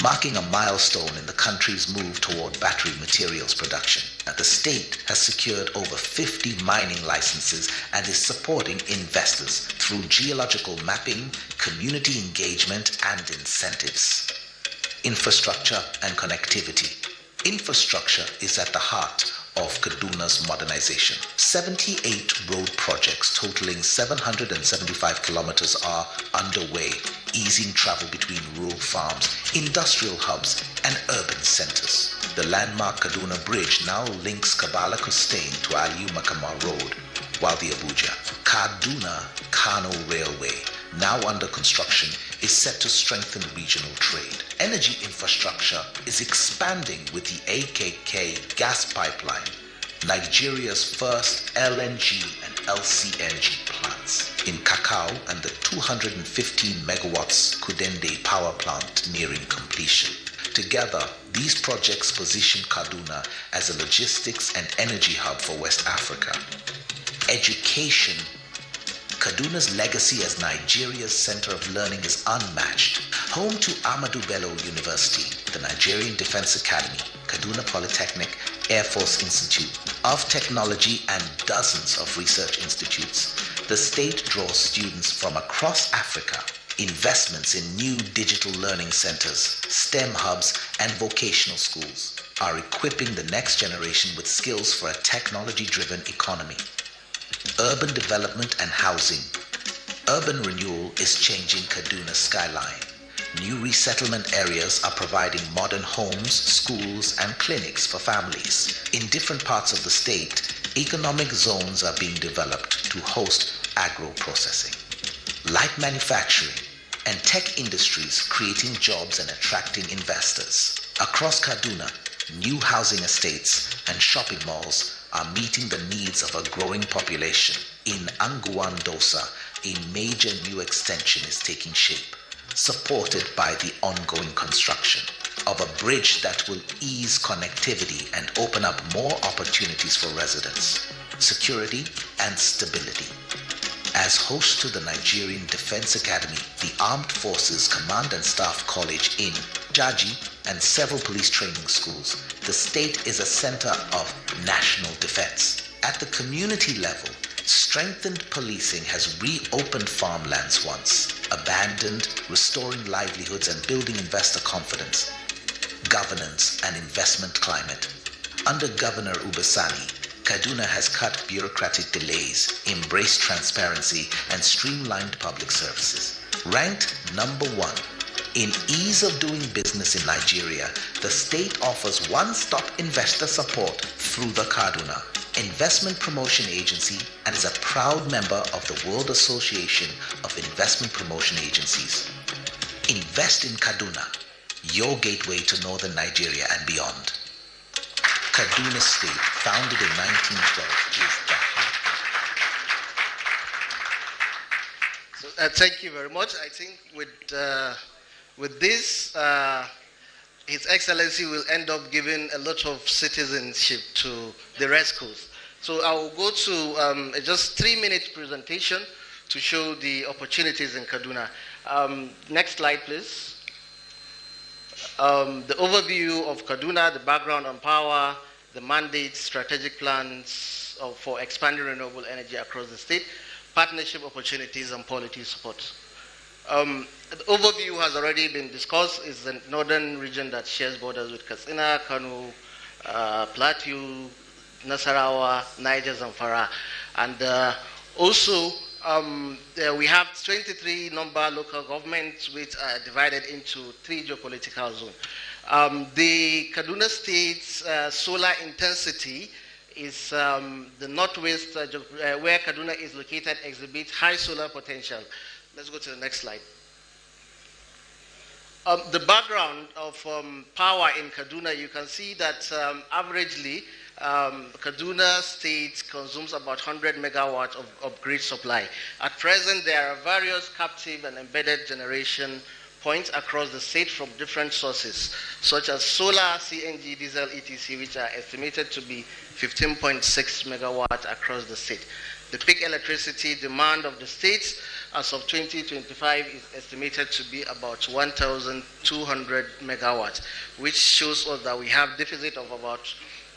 marking a milestone in the country's move toward battery materials production. The state has secured over 50 mining licenses and is supporting investors through geological mapping, community engagement, and incentives. Infrastructure and connectivity. Infrastructure is at the heart of Kaduna's modernization. 78 road projects totaling 775 kilometers are underway, easing travel between rural farms, industrial hubs, and urban centers. The landmark Kaduna Bridge now links Kabala Costain to Aliyu Makama Road, while the Abuja Kaduna-Kano Railway, now under construction, is set to strengthen regional trade. Energy infrastructure is expanding with the AKK gas pipeline, Nigeria's first LNG and LCNG plants in Kakao, and the 215 megawatts Kudende power plant nearing completion. Together, these projects position Kaduna as a logistics and energy hub for West Africa. Education. Kaduna's legacy as Nigeria's center of learning is unmatched. Home to Ahmadu Bello University, the Nigerian Defense Academy, Kaduna Polytechnic, Air Force Institute of Technology, and dozens of research institutes, the state draws students from across Africa. Investments in new digital learning centers, STEM hubs, and vocational schools are equipping the next generation with skills for a technology-driven economy. Urban development and housing. Urban renewal is changing Kaduna's skyline. New resettlement areas are providing modern homes, schools, and clinics for families. In different parts of the state, economic zones are being developed to host agro-processing, light manufacturing, and tech industries, creating jobs and attracting investors. Across Kaduna, new housing estates and shopping malls are meeting the needs of a growing population. In Anguwan Dosa, a major new extension is taking shape, supported by the ongoing construction of a bridge that will ease connectivity and open up more opportunities for residents, security, and stability. As host to the Nigerian Defense Academy, the Armed Forces Command and Staff College in Jaji, and several police training schools, the state is a center of national defense. At the community level, strengthened policing has reopened farmlands once abandoned, restoring livelihoods and building investor confidence. Governance and investment climate. Under Governor Ubasani, Kaduna has cut bureaucratic delays, embraced transparency, and streamlined public services. Ranked number 1 in ease of doing business in Nigeria, the state offers one-stop investor support through the Kaduna Investment Promotion Agency and is a proud member of the World Association of Investment Promotion Agencies. Invest in Kaduna, your gateway to northern Nigeria and beyond. Kaduna State, founded in 1912, is the heart. Thank you very much. I think with this, His Excellency will end up giving a lot of citizenship to the rescues. So I will go to a just 3-minute presentation to show the opportunities in Kaduna. Next slide, please. The overview of Kaduna, the background on power, the mandates, strategic plans for expanding renewable energy across the state, partnership opportunities, and policy support. The overview has already been discussed. It's the northern region that shares borders with Katsina, Kano, Plateau, Nasarawa, Niger, Zamfara. And also, we have 23 number local governments which are divided into 3 geopolitical zones. The Kaduna State's solar intensity is the northwest, where Kaduna is located, exhibits high solar potential. Let's go to the next slide. The background of power in Kaduna, you can see that averagely, Kaduna State consumes about 100 megawatts of grid supply. At present, there are various captive and embedded generation points across the state from different sources, such as solar, CNG, diesel, etc., which are estimated to be 15.6 megawatts across the state. The peak electricity demand of the state as of 2025 is estimated to be about 1,200 megawatts, which shows us that we have deficit of about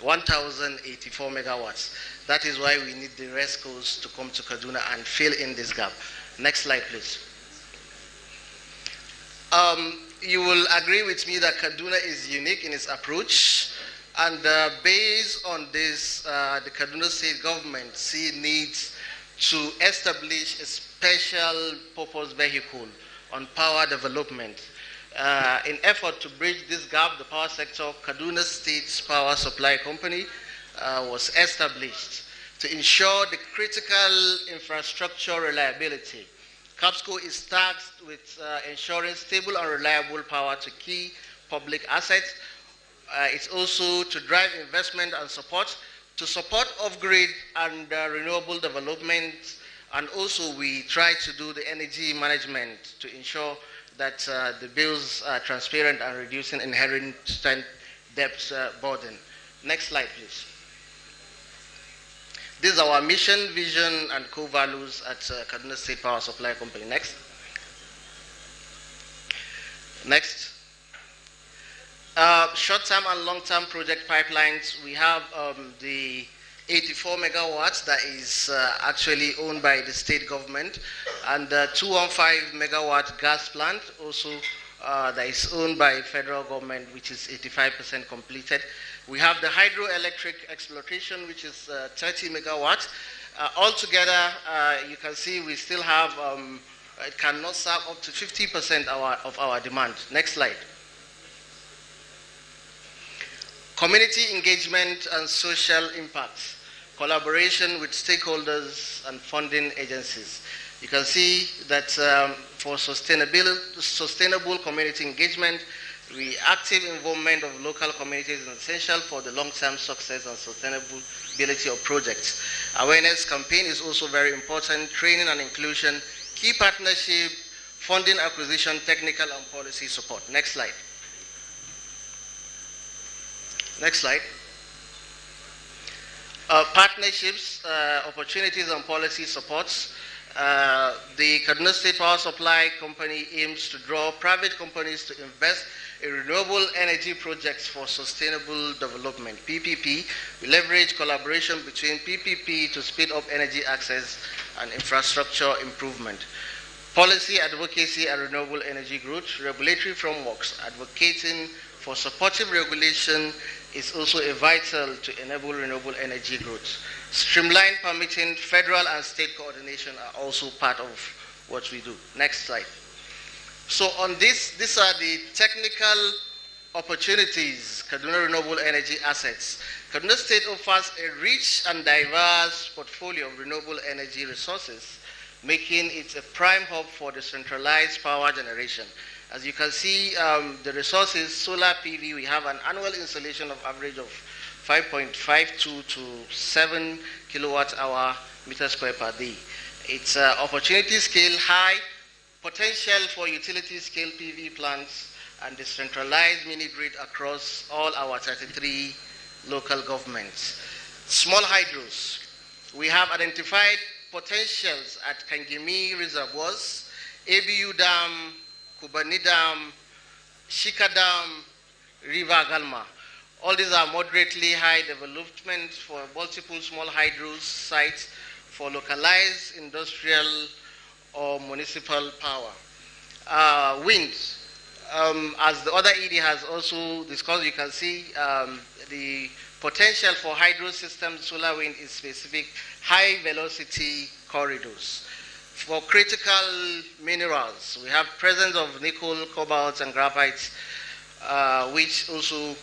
1,084 megawatts. That is why we need the RESCOs to come to Kaduna and fill in this gap. Next slide, please. You will agree with me that Kaduna is unique in its approach, and based on this, the Kaduna State government needs to establish a special purpose vehicle on power development. In effort to bridge this gap, the power sector, Kaduna State's Power Supply Company, was established to ensure the critical infrastructure reliability. CAPSCO is tasked with ensuring stable and reliable power to key public assets. It's also to drive investment and support, to support off-grid and renewable development, and also we try to do the energy management to ensure that the bills are transparent and reducing inherent debt burden. Next slide, please. This is our mission, vision, and core values at Kaduna State Power Supply Company. Next. Next. Short-term and long-term project pipelines. We have the 84 megawatts that is actually owned by the state government, and the 215 megawatt gas plant also that is owned by federal government, which is 85% completed. We have the hydroelectric exploitation, which is 30 megawatts. Altogether, you can see we still have, it cannot serve up to 50% of our demand. Next slide. Community engagement and social impacts, collaboration with stakeholders and funding agencies. You can see that for sustainable community engagement, active involvement of local communities is essential for the long-term success and sustainability of projects. Awareness campaign is also very important, training and inclusion, key partnership, funding acquisition, technical and policy support. Next slide. Next slide. Partnerships, opportunities and policy supports. The Kaduna State Power Supply Company aims to draw private companies to invest in renewable energy projects for sustainable development, PPP. We leverage collaboration between PPP to speed up energy access and infrastructure improvement. Policy advocacy and renewable energy growth, regulatory frameworks, advocating for supportive regulation is also vital to enable renewable energy growth. Streamlined permitting, federal and state coordination are also part of what we do. Next slide. So on these are the technical opportunities, Kaduna Renewable Energy Assets. Kaduna State offers a rich and diverse portfolio of renewable energy resources, making it a prime hub for decentralized power generation. As you can see, the resources, solar PV, we have an annual installation of average of 5.52 to 7 kilowatt hour meter square per day. It's opportunity scale high, potential for utility scale PV plants, and decentralized mini grid across all our 33 local governments. Small hydros. We have identified potentials at Kangimi reservoirs, ABU Dam, Kubani Dam, Shika Dam, River Galma. All these are moderately high development for multiple small hydro sites for localized industrial or municipal power. Wind, as the other ED has also discussed, you can see the potential for hydro systems, solar wind is specific high velocity corridors. For critical minerals, we have presence of nickel, cobalt, and graphite, which also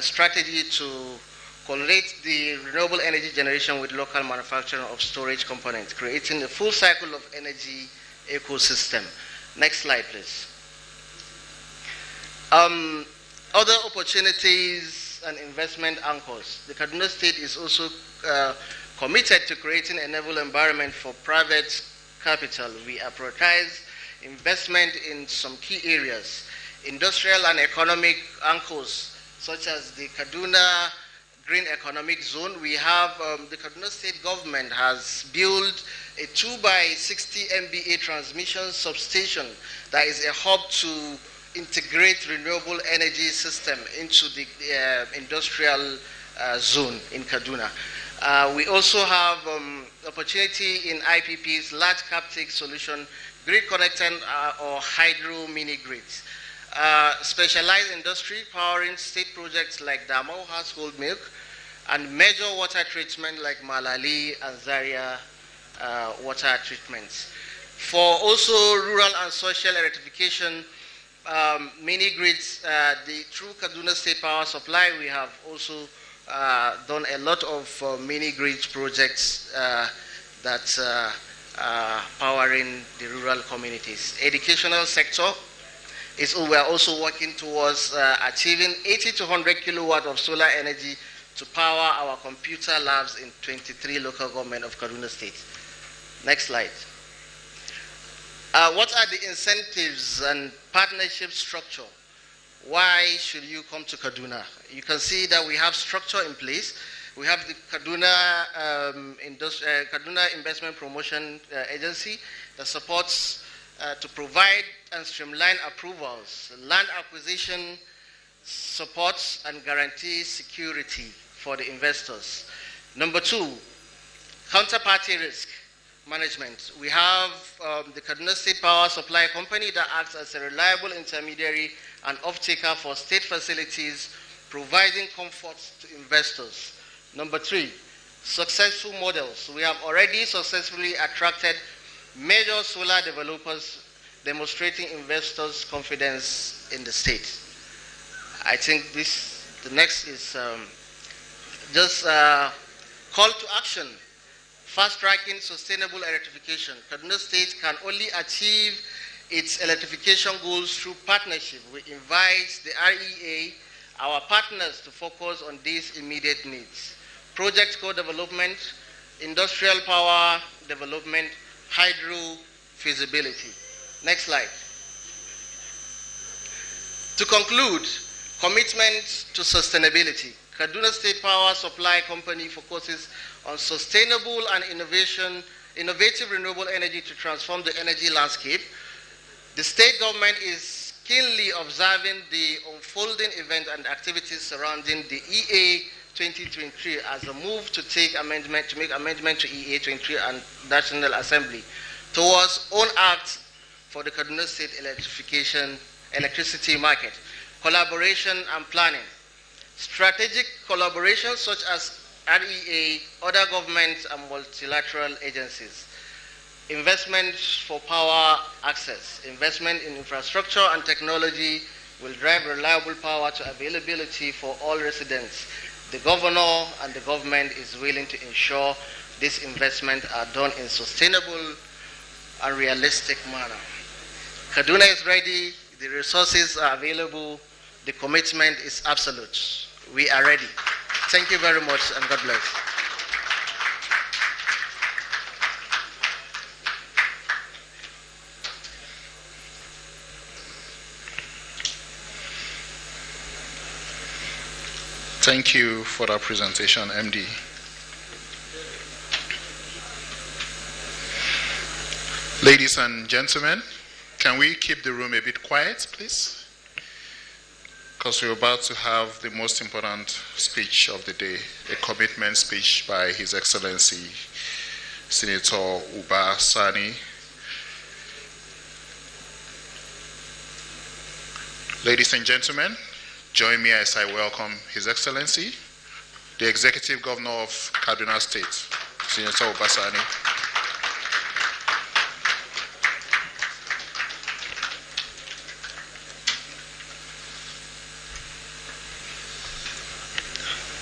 strategy to correlate the renewable energy generation with local manufacturing of storage components, creating a full cycle of energy ecosystem. Next slide, please. Other opportunities and investment anchors. The Kaduna State is also committed to creating a level environment for private capital. We prioritize investment in some key areas. Industrial and economic anchors, such as the Kaduna Green Economic Zone. We have, the Kaduna State government has built a 2x60 MVA transmission substation that is a hub to integrate renewable energy system into the industrial zone in Kaduna. We also have opportunity in IPP's large captive solution, grid connecting or hydro mini grids. Specialized industry powering state projects like Damau household milk and major water treatment like Malali and Zaria water treatments. For also rural and social electrification, mini grids, through Kaduna State Power Supply, we have also done a lot of mini grids projects that powering the rural communities. Educational sector, we are also working towards achieving 80 to 100 kilowatt of solar energy to power our computer labs in 23 local government of Kaduna State. Next slide. What are the incentives and partnership structure? Why should you come to Kaduna? You can see that we have structure in place. We have the Kaduna, Kaduna Investment Promotion Agency that supports to provide and streamline approvals, land acquisition, supports and guarantees security for the investors. Number two, counterparty risk management. We have the Kaduna State Power Supply Company that acts as a reliable intermediary and off-taker for state facilities, providing comfort to investors. Number three, successful models. We have already successfully attracted major solar developers, demonstrating investors' confidence in the state. I think the next is just call to action. Fast-tracking sustainable electrification. Kaduna State can only achieve its electrification goals through partnership. We invite the REA, our partners, to focus on these immediate needs. Project co-development, industrial power development, hydro feasibility. Next slide. To conclude, commitment to sustainability. Kaduna State Power Supply Company focuses on sustainable and innovative renewable energy to transform the energy landscape. The state government is keenly observing the unfolding event and activities surrounding the EA 2023 as a move to make amendment to EA 23 and National Assembly towards own act for the Kaduna State electricity market. Collaboration and planning. Strategic collaboration such as REA, other governments and multilateral agencies. Investment for power access. Investment in infrastructure and technology will drive reliable power to availability for all residents. The governor and the government is willing to ensure these investments are done in sustainable and realistic manner. Kaduna is ready, the resources are available, the commitment is absolute. We are ready. Thank you very much and God bless. Thank you for that presentation, MD. Ladies and gentlemen, can we keep the room a bit quiet, please? Because we're about to have the most important speech of the day, a commitment speech by His Excellency Senator Uba Sani. Ladies and gentlemen, join me as I welcome His Excellency, the Executive Governor of Kaduna State, Senator Obasani.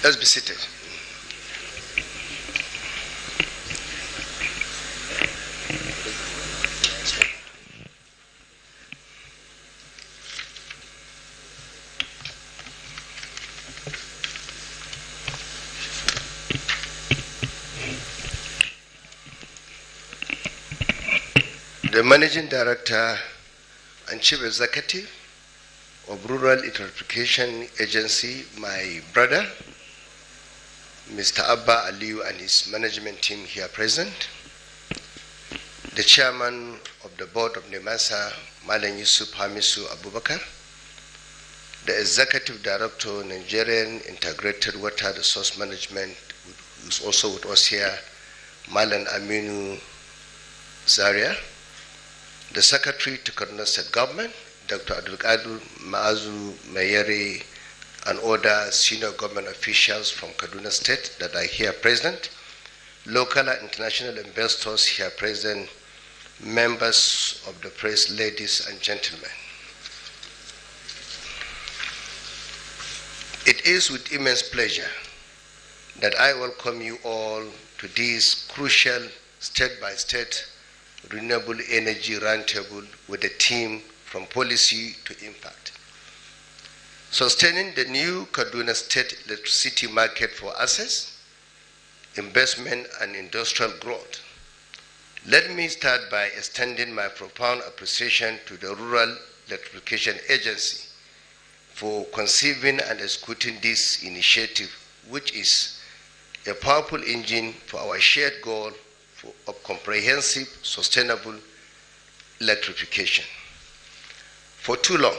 Let's be seated. The Managing Director and Chief Executive of Rural Electrification Agency, my brother, Mr. Abba Aliyu and his management team here present, the Chairman of the Board of NEMASA, Malan Yusuf Hamisu Abubakar, the Executive Director, Nigerian Integrated Water Resource Management, who is also with us here, Malan Aminu Zaria, the Secretary to Kaduna State Government, Dr. Abdulkadir Maazu Mayeri, and other senior government officials from Kaduna State that are here present, local and international investors here present, members of the press, ladies and gentlemen. It is with immense pleasure that I welcome you all to this crucial state-by-state renewable energy roundtable with a team from policy to impact. Sustaining the new Kaduna State electricity market for access, investment, and industrial growth. Let me start by extending my profound appreciation to the Rural Electrification Agency for conceiving and executing this initiative, which is a powerful engine for our shared goal of comprehensive, sustainable electrification. For too long,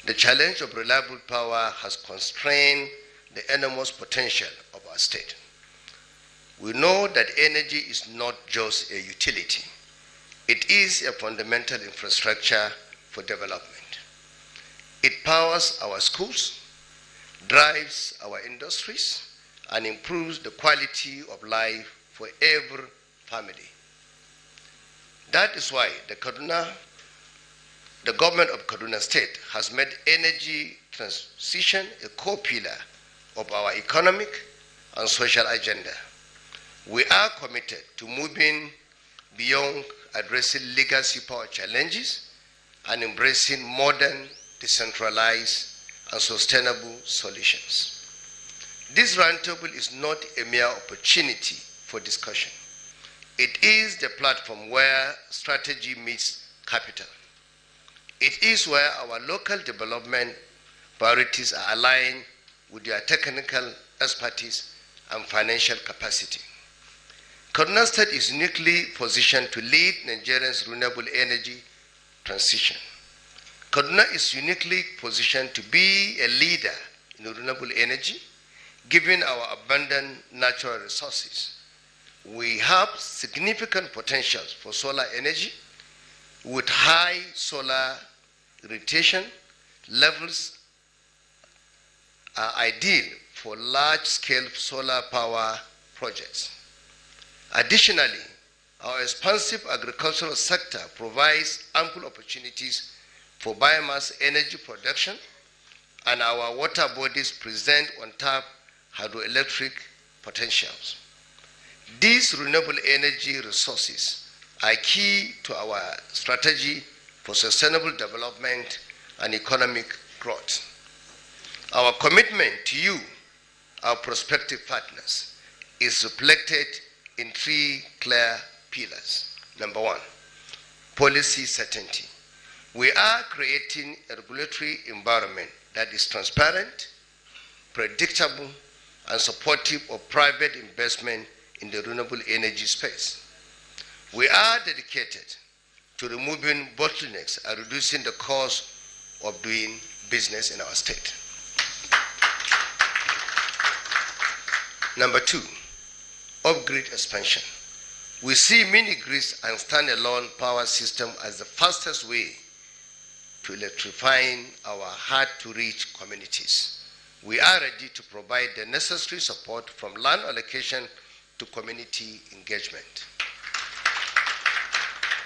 the challenge of reliable power has constrained the enormous potential of our state. We know that energy is not just a utility. It is a fundamental infrastructure for development. It powers our schools, drives our industries, and improves the quality of life for every family. That is why the government of Kaduna State has made energy transition a core pillar of our economic and social agenda. We are committed to moving beyond addressing legacy power challenges and embracing modern, decentralized, and sustainable solutions. This roundtable is not a mere opportunity for discussion. It is the platform where strategy meets capital. It is where our local development priorities are aligned with their technical expertise and financial capacity. Kaduna State is uniquely positioned to lead Nigeria's renewable energy transition. Kaduna is uniquely positioned to be a leader in renewable energy, given our abundant natural resources. We have significant potentials for solar energy with high solar irradiation levels are ideal for large-scale solar power projects. Additionally, our expansive agricultural sector provides ample opportunities for biomass energy production, and our water bodies present untapped hydroelectric potentials. These renewable energy resources are key to our strategy for sustainable development and economic growth. Our commitment to you, our prospective partners, is reflected in three clear pillars. Number one, policy certainty. We are creating a regulatory environment that is transparent, predictable, and supportive of private investment in the renewable energy space. We are dedicated to removing bottlenecks and reducing the cost of doing business in our state. Number two, off-grid expansion. We see mini-grids and standalone power system as the fastest way to electrifying our hard-to-reach communities. We are ready to provide the necessary support from land allocation to community engagement.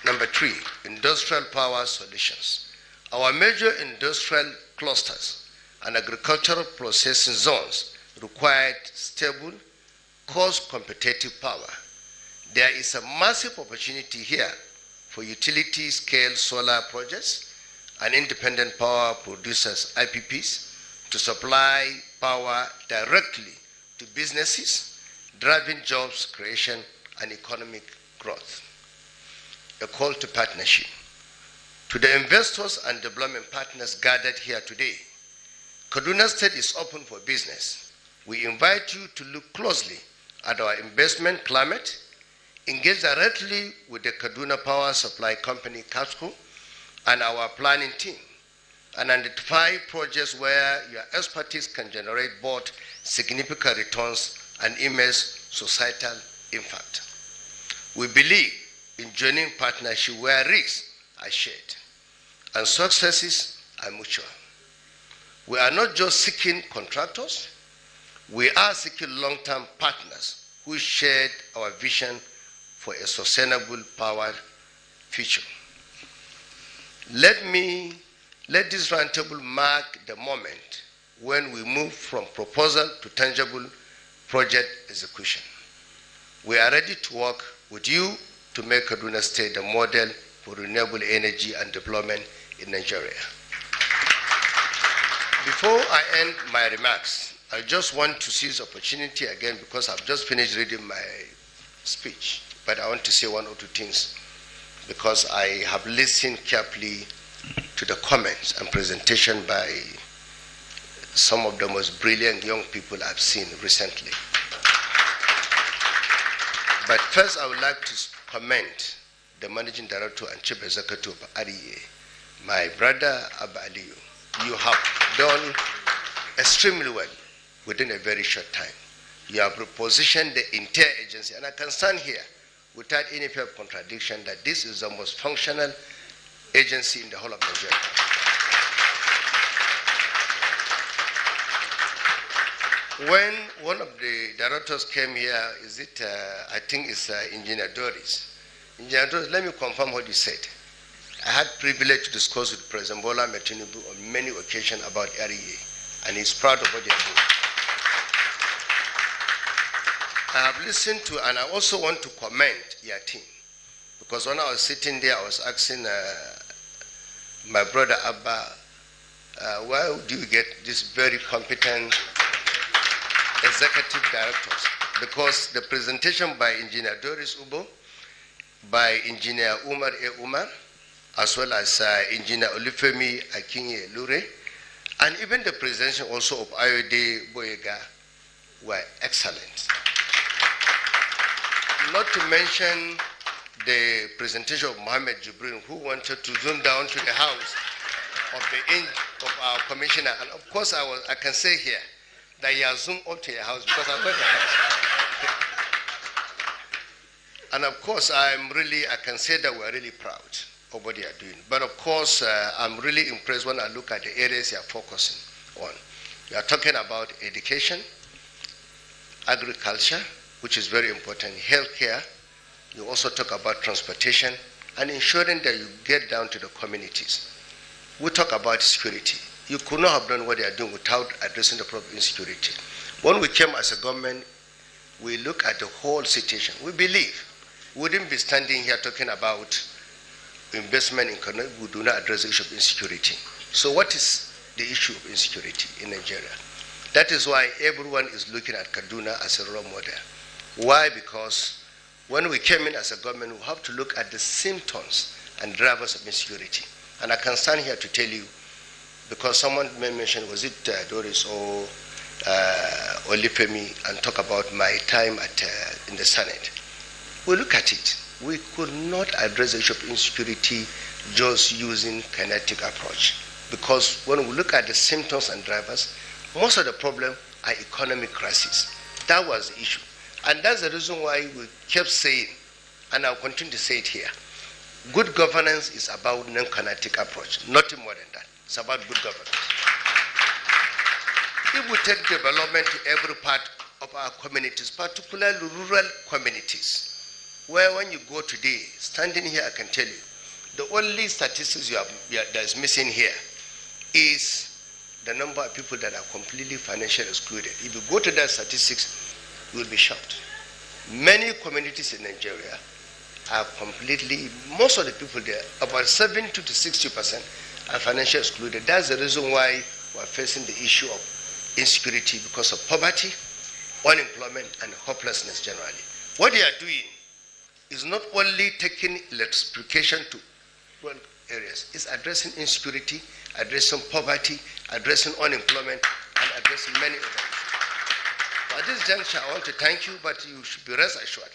Number 3, industrial power solutions. Our major industrial clusters and agricultural processing zones required stable, cost-competitive power. There is a massive opportunity here for utility-scale solar projects and independent power producers, IPPs, to supply power directly to businesses, driving jobs creation and economic growth. A call to partnership. To the investors and development partners gathered here today, Kaduna State is open for business. We invite you to look closely at our investment climate, engage directly with the Kaduna Power Supply Company, KASCO, and our planning team, and identify projects where your expertise can generate both significant returns and immense societal impact. We believe in joining partnership where risks are shared and successes are mutual. We are not just seeking contractors, we are seeking long-term partners who share our vision for a sustainable power future. Let this roundtable mark the moment when we move from proposal to tangible project execution. We are ready to work with you to make Kaduna State the model for renewable energy and development in Nigeria. Before I end my remarks, I just want to seize the opportunity again because I've just finished reading my speech, but I want to say one or two things because I have listened carefully to the comments and presentation by some of the most brilliant young people I've seen recently. But first I would like to commend the Managing Director and Chief Executive of REA, my brother Abba Aliyu. You have done extremely well within a very short time. You have repositioned the entire agency, and I can stand here without any fear of contradiction that this is the most functional agency in the whole of Nigeria. When one of the directors came here, I think it's Engineer Doris. Engineer Doris, let me confirm what you said. I had privilege to discuss with President Bola Tinubu on many occasions about REA, and he's proud of what they're doing. I have listened to, and I also want to commend your team, because when I was sitting there, I was asking my brother Abba, why do you get this very competent executive directors? Because the presentation by Engineer Doris Ubo, by Engineer Umar A. Umar, as well as Engineer Olufemi Akinye Lure, and even the presentation also of Ayode Boyega were excellent. Not to mention the presentation of Mohammed Jibril, who wanted to zoom down to the house of our commissioner. And of course, I can say here that you have zoomed up to your house because I'm not the house. And of course, I can say that we're really proud of what you are doing. But of course, I'm really impressed when I look at the areas you are focusing on. You are talking about education, agriculture, which is very important, healthcare. You also talk about transportation and ensuring that you get down to the communities. We talk about security. You could not have done what they are doing without addressing the problem of insecurity. When we came as a government, we look at the whole situation. We believe we wouldn't be standing here talking about investment in Kaduna if we do not address the issue of insecurity. So what is the issue of insecurity in Nigeria? That is why everyone is looking at Kaduna as a role model. Why? Because when we came in as a government, we have to look at the symptoms and drivers of insecurity. And I can stand here to tell you, because someone may mention, was it Doris or Olufemi, and talk about my time in the Senate. We look at it. We could not address the issue of insecurity just using kinetic approach. Because when we look at the symptoms and drivers, most of the problem are economic crises. That was the issue. And that's the reason why we kept saying, and I'll continue to say it here, good governance is about non-kinetic approach, nothing more than that. It's about good governance. if we take development to every part of our communities, particularly rural communities, where when you go today, standing here, I can tell you, the only statistics that is missing here is the number of people that are completely financially excluded. If you go to that statistics, you will be shocked. Many communities in Nigeria are completely, most of the people there, about 70 to 60% are financially excluded. That's the reason why we're facing the issue of insecurity because of poverty, unemployment, and hopelessness generally. What they are doing is not only taking electrification to rural areas, it's addressing insecurity, addressing poverty, addressing unemployment, and addressing many other issues. At this juncture, I want to thank you, but you should be rest assured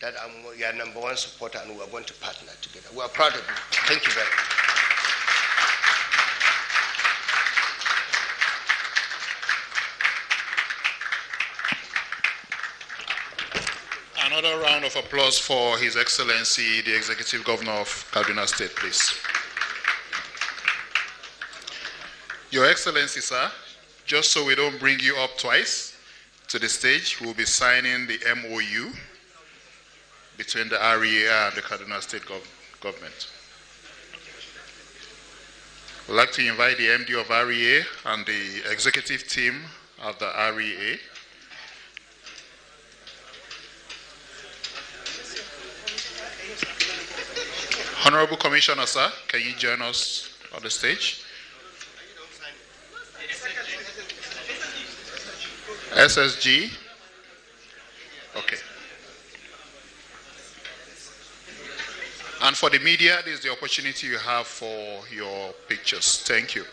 that I'm your number one supporter and we are going to partner together. We are proud of you. Thank you very much. Another round of applause for His Excellency, the Executive Governor of Kaduna State, please. Your Excellency, sir, just so we don't bring you up twice to the stage, we'll be signing the MOU between the REA and the Kaduna State government. We'd like to invite the MD of REA and the executive team of the REA. Honorable Commissioner, sir, can you join us on the stage? SSG? Okay. And for the media, this is the opportunity you have for your pictures. Thank you.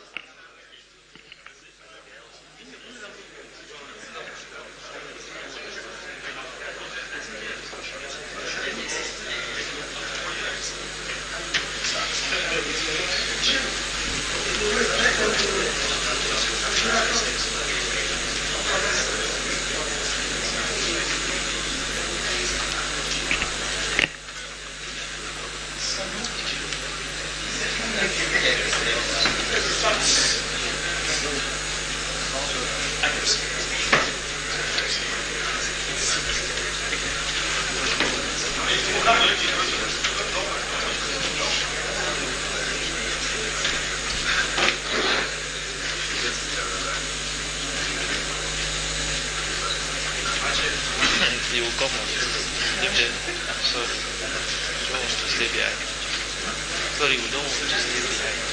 He will come on. I'm sorry. We don't want to stay behind. Sorry, we don't want to stay behind.